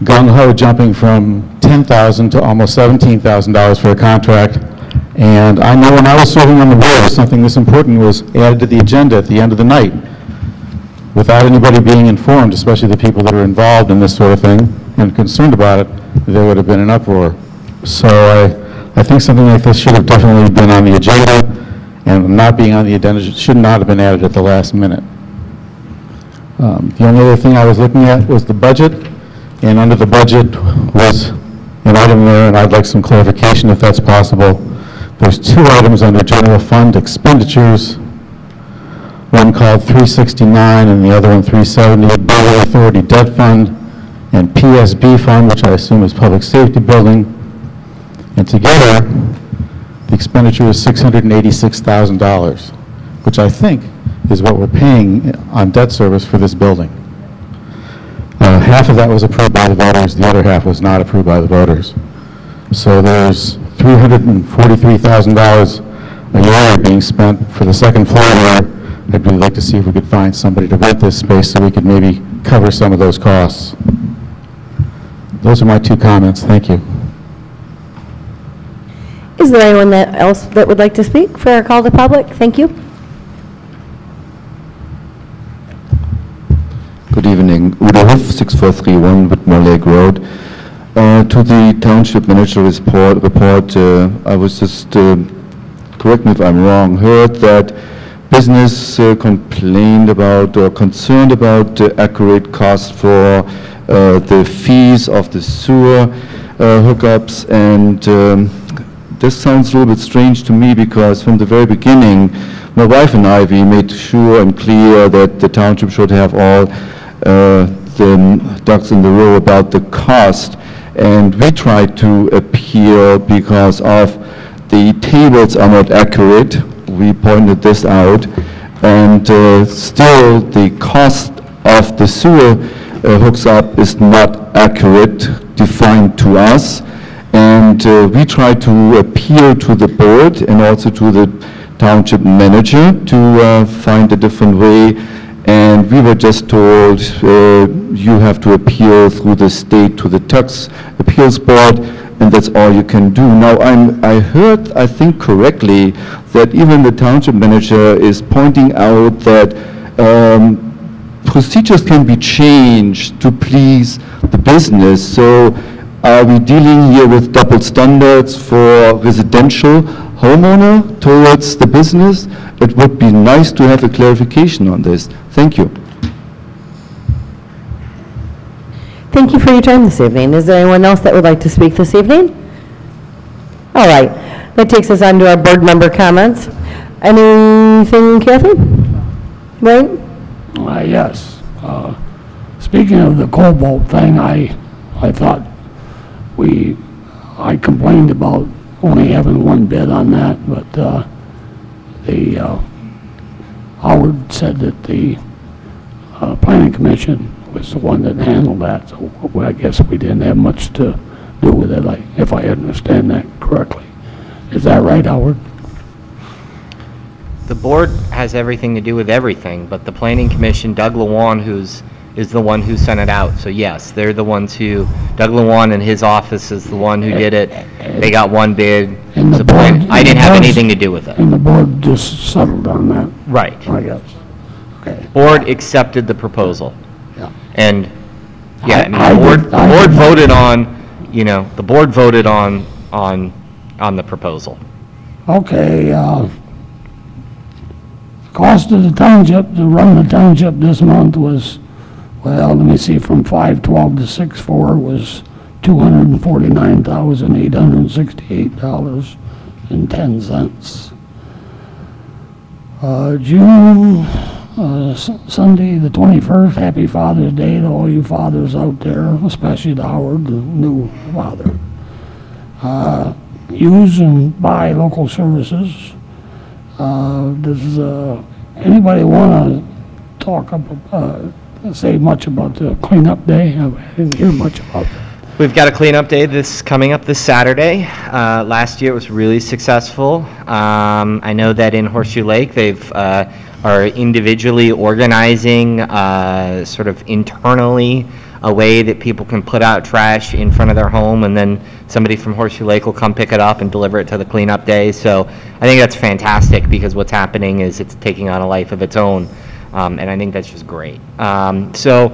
gung-ho jumping from $10,000 to almost $17,000 for a contract. And I know when I was serving on the board, something this important was added to the agenda at the end of the night without anybody being informed, especially the people that are involved in this sort of thing and concerned about it. There would have been an uproar. So I think something like this should have definitely been on the agenda, and not being on the agenda should not have been added at the last minute. The only other thing I was looking at was the budget, and under the budget was an item there, and I'd like some clarification if that's possible. There's two items under general fund expenditures, one called 369 and the other one 370, Building Authority Debt Fund, and PSB Fund, which I assume is Public Safety Building. And together, the expenditure is $686,000, which I think is what we're paying on debt service for this building. Half of that was approved by the voters, the other half was not approved by the voters. So there's $343,000 a year being spent for the second floor here. I'd really like to see if we could find somebody to rent this space so we could maybe cover some of those costs. Those are my two comments. Thank you. Is there anyone else that would like to speak for our call to public? Thank you. Good evening. Udo Huff, 6431 Whitmore Lake Road. To the township manager report, I was just, correct me if I'm wrong, heard that business complained about or concerned about accurate costs for the fees of the sewer hookups, and this sounds a little bit strange to me because from the very beginning, my wife and I, we made sure and clear that the township should have all the ducks in the row about the cost, and we tried to appeal because of the tables are not accurate. We pointed this out, and still the cost of the sewer hooks up is not accurate, defined to us, and we try to appeal to the board and also to the township manager to find a different way, and we were just told you have to appeal through the state to the tax appeals board, and that's all you can do. Now, I heard, I think correctly, that even the township manager is pointing out that procedures can be changed to please the business. So are we dealing here with double standards for residential homeowner towards the business? It would be nice to have a clarification on this. Thank you. Thank you for your time this evening. Is there anyone else that would like to speak this evening? All right. That takes us on to our board member comments. Anything, Kathy? Right? Yes. Speaking of the Cobalt thing, I thought I complained about only having one bid on that, but Howard said that the planning commission was the one that handled that, so I guess we didn't have much to do with it, if I understand that correctly. Is that right, Howard? The board has everything to do with everything, but the planning commission, Doug Lewan, is the one who sent it out. So yes, they're the ones who, Doug Lewan and his office is the one who did it. They got one bid. I didn't have anything to do with it. And the board just settled on that? Right. I guess. Okay. Board accepted the proposal. Yeah. And, yeah, I mean, the board voted on, the board voted on the proposal. Okay, cost of the township, to run the township this month was, well, let me see, from 5/12 to 6/4 was $249,868.10. June, Sunday, the 21st, happy Father's Day to all you fathers out there, especially to Howard, the new father. Use and buy local services. Does anybody want to talk about say much about the cleanup day? I didn't hear much about that. We've got a cleanup day coming up this Saturday. Last year it was really successful. I know that in Horseshoe Lake they've are individually organizing sort of internally a way that people can put out trash in front of their home, and then somebody from Horseshoe Lake will come pick it up and deliver it to the cleanup day. So I think that's fantastic, because what's happening is it's taking on a life of its own, and I think that's just great. So,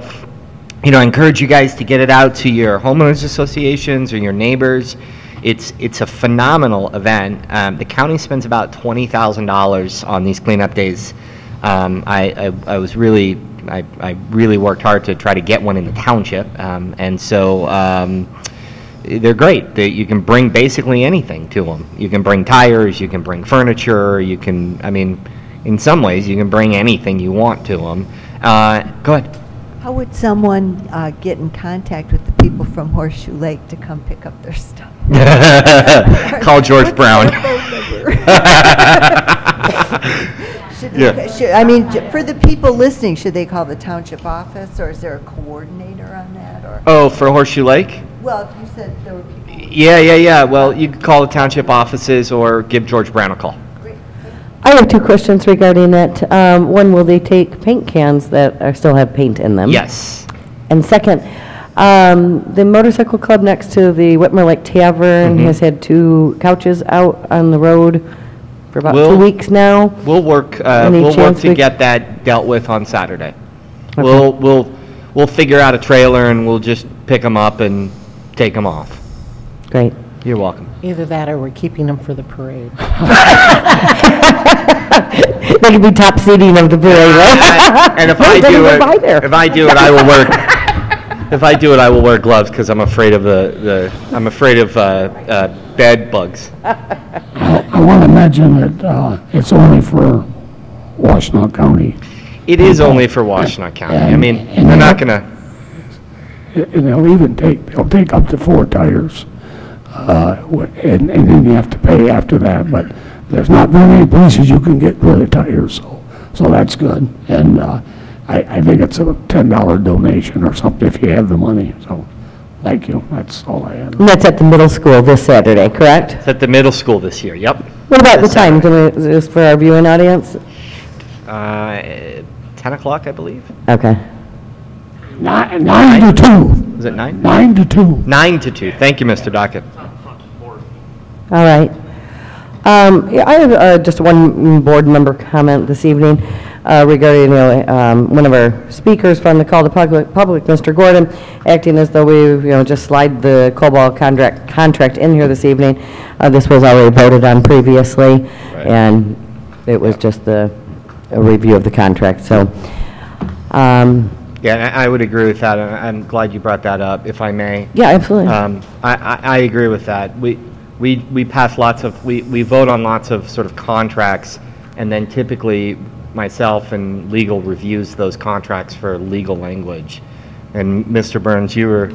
you know, I encourage you guys to get it out to your homeowners associations or your neighbors. It's a phenomenal event. The county spends about $20,000 on these cleanup days. I really worked hard to try to get one in the township, and so they're great. You can bring basically anything to them. You can bring tires, you can bring furniture, you can, I mean, in some ways, you can bring anything you want to them. Go ahead. How would someone get in contact with the people from Horseshoe Lake to come pick up their stuff? Call George Brown. I mean, for the people listening, should they call the township office, or is there a coordinator on that? Or Oh, for Horseshoe Lake? well, if you said there were people. Yeah. Well, you could call the township offices or give George Brown a call. I have two questions regarding that. One, will they take paint cans that still have paint in them? Yes. And second, the motorcycle club next to the Whitmer Lake Tavern has had 2 couches out on the road for about 2 weeks now. We'll work to get that dealt with on Saturday. Okay. We'll figure out a trailer and we'll just pick them up and take them off. Great. You're welcome. Either that or we're keeping them for the parade. They could be top seating of the parade, right? And if No, I it doesn't do go by it, there. if I do it, I will work. If I do it, I will wear gloves, because I'm afraid of I'm afraid of bed bugs. I want to imagine that it's only for Washtenaw County. It is only for Washtenaw County. I mean, they're not gonna. And they'll take up to 4 tires, and then you have to pay after that. But there's not very many places you can get rid of tires, so that's good. And I think it's a $10 donation or something if you have the money. So, thank you. That's all I had. And that's at the middle school this Saturday, correct? It's at the middle school this year. Yep. What about the time? Just for our viewing audience? 10 o'clock, I believe. Okay. 9 to 2. Is it 9? 9 to 2. 9 to 2. Thank you, Mr. Dockett. All right. Yeah, I have just one board member comment this evening regarding one of our speakers from the Call to Public, Mr. Gordon, acting as though we just slide the Cobalt contract in here this evening. This was already voted on previously, and it was just a review of the contract. So. Yeah, I would agree with that, and I'm glad you brought that up, if I may. Yeah, absolutely. I agree with that. We pass we vote on lots of sort of contracts, and then typically myself and legal reviews those contracts for legal language. And Mr. Burns, you were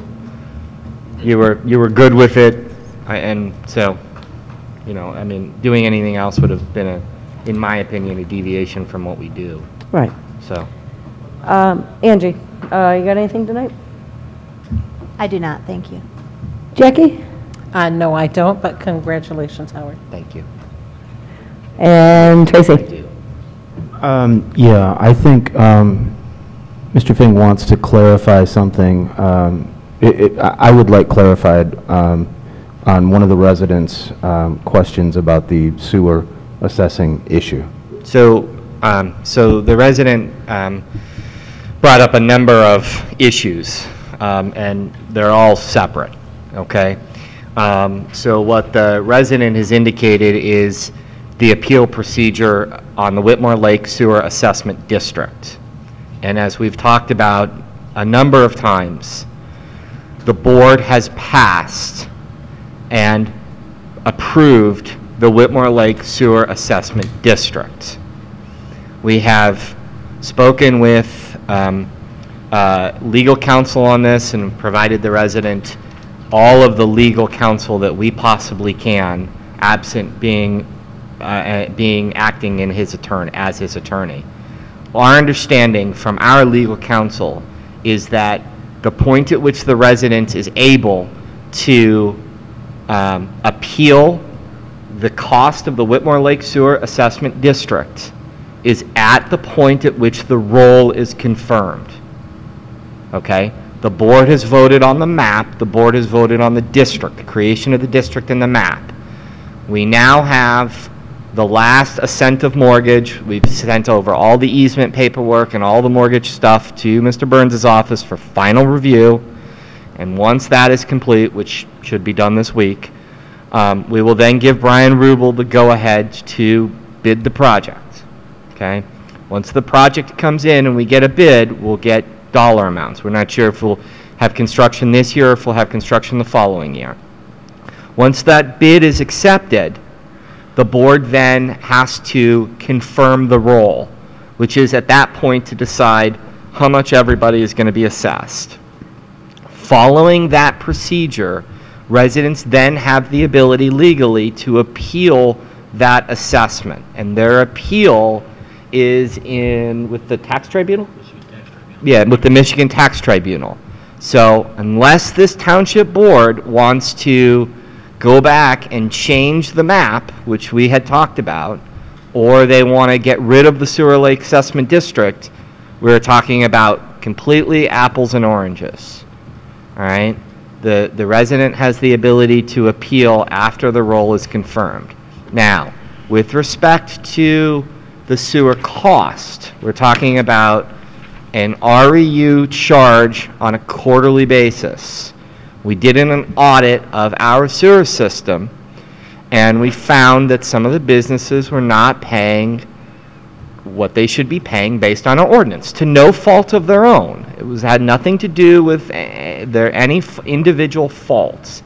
good with it, and so, I mean, doing anything else would have been in my opinion, a deviation from what we do. Right. So. Angie, you got anything tonight? I do not, thank you. Jackie? No, I don't, but congratulations, Howard. Thank you. And Tracy? Yeah, I think Mr. Fink wants to clarify something. I would like clarified on one of the residents' questions about the sewer assessing issue. So the resident brought up a number of issues, and they're all separate, okay? So what the resident has indicated is the appeal procedure on the Whitmore Lake Sewer Assessment District. And as we've talked about a number of times, the board has passed and approved the Whitmore Lake Sewer Assessment District. We have spoken with legal counsel on this and provided the resident all of the legal counsel that we possibly can, absent being acting in his attorney, as his attorney. our understanding from our legal counsel is that the point at which the resident is able to appeal the cost of the Whitmore Lake Sewer Assessment District is at the point at which the roll is confirmed. Okay? The board has voted on the map, the board has voted on the district, the creation of the district and the map. We now have the last assent of mortgage. We've sent over all the easement paperwork and all the mortgage stuff to Mr. Burns' office for final review. And once that is complete, which should be done this week, we will then give Brian Rubel the go-ahead to bid the project. Okay? Once the project comes in and we get a bid, we'll get dollar amounts. We're not sure if we'll have construction this year or if we'll have construction the following year. Once that bid is accepted, the board then has to confirm the roll, which is at that point to decide how much everybody is going to be assessed. Following that procedure, residents then have the ability legally to appeal that assessment, and their appeal is with the tax tribunal? Yeah, with the Michigan Tax Tribunal. So unless this township board wants to go back and change the map, which we had talked about, or they want to get rid of the Sewer Lake Assessment District, we're talking about completely apples and oranges. All right? The resident has the ability to appeal after the roll is confirmed. Now, with respect to the sewer cost, we're talking about an REU charge on a quarterly basis. We did an audit of our sewer system, and we found that some of the businesses were not paying what they should be paying based on our ordinance, to no fault of their own. It had nothing to do with any individual faults.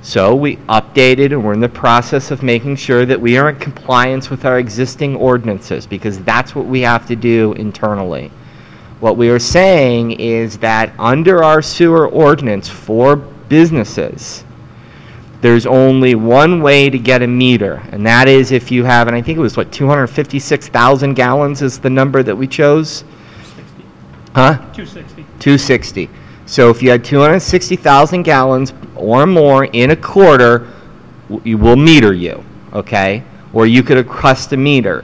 So we updated, and we're in the process of making sure that we are in compliance with our existing ordinances, because that's what we have to do internally. What we are saying is that under our sewer ordinance for businesses, there's only one way to get a meter, and that is if you have, and I think it was, 256,000 gallons is the number that we chose? 260. 260. So if you had 260,000 gallons or more in a quarter, we will meter you, okay? Or you could request a meter.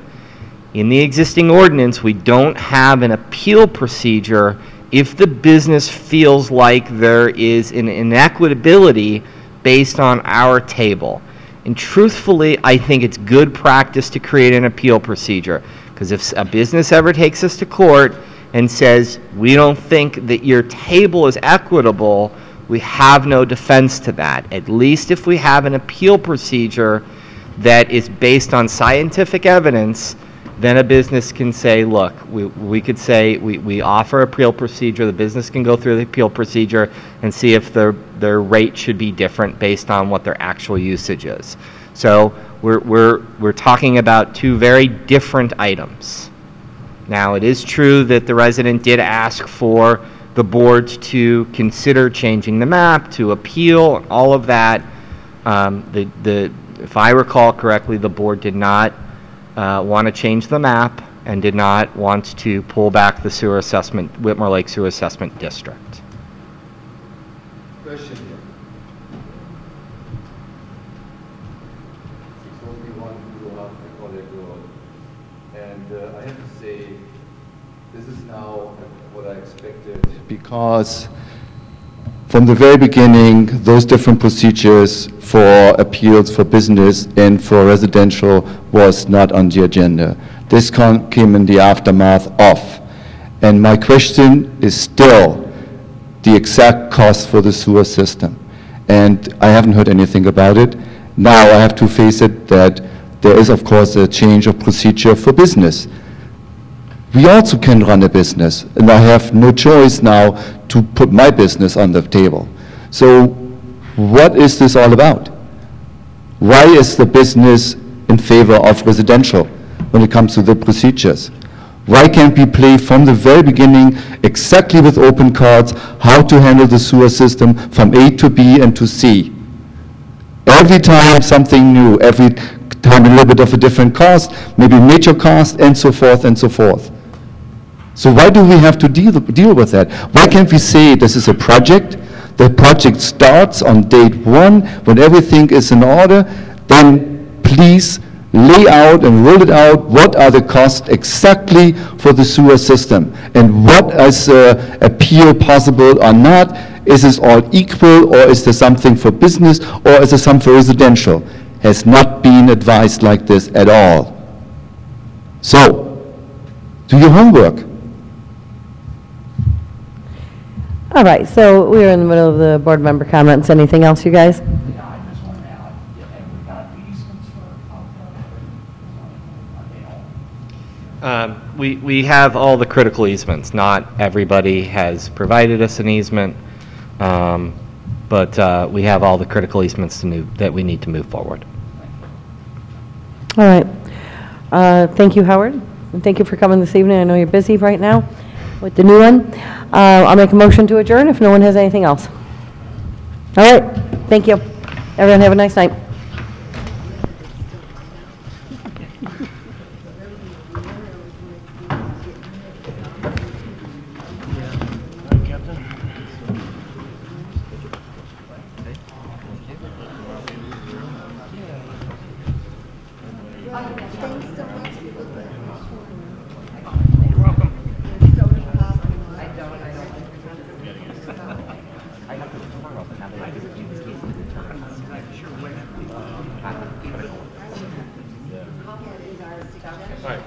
In the existing ordinance, we don't have an appeal procedure if the business feels like there is an inequitability based on our table. And truthfully, I think it's good practice to create an appeal procedure, because if a business ever takes us to court and says, we don't think that your table is equitable, we have no defense to that. At least if we have an appeal procedure that is based on scientific evidence, then a business can say, look, we could say we offer appeal procedure, the business can go through the appeal procedure and see if their rate should be different based on what their actual usage is. So we're talking about two very different items. Now, it is true that the resident did ask for the board to consider changing the map, to appeal, all of that. If I recall correctly, the board did not want to change the map and did not want to pull back the sewer assessment, Whitmore Lake Sewer Assessment District. Question here. 641 and I have to say, this is now what I expected, because from the very beginning, those different procedures for appeals for business and for residential was not on the agenda. This came in the aftermath of. And my question is still the exact cost for the sewer system. And I haven't heard anything about it. Now I have to face it that there is, of course, a change of procedure for business. We also can run a business, and I have no choice now to put my business on the table. So what is this all about? Why is the business in favor of residential when it comes to the procedures? Why can't we play from the very beginning exactly with open cards how to handle the sewer system from A to B and to C? Every time something new, every time a little bit of a different cost, maybe major cost, and so forth and so forth. So why do we have to deal with that? Why can't we say this is a project? The project starts on date one, when everything is in order, then please lay out and roll it out, what are the costs exactly for the sewer system, and what is appeal possible or not. Is this all equal, or is there something for business, or is there something for residential? Has not been advised like this at all. So, do your homework. All right, so we are in the middle of the board member comments. Anything else, you guys? We have all the critical easements. Not everybody has provided us an easement, but we have all the critical easements that we need to move forward. All right. Thank you, Howard. And thank you for coming this evening. I know you're busy right now with the new one. I'll make a motion to adjourn if no one has anything else. All right. Thank you. Everyone have a nice night. All right,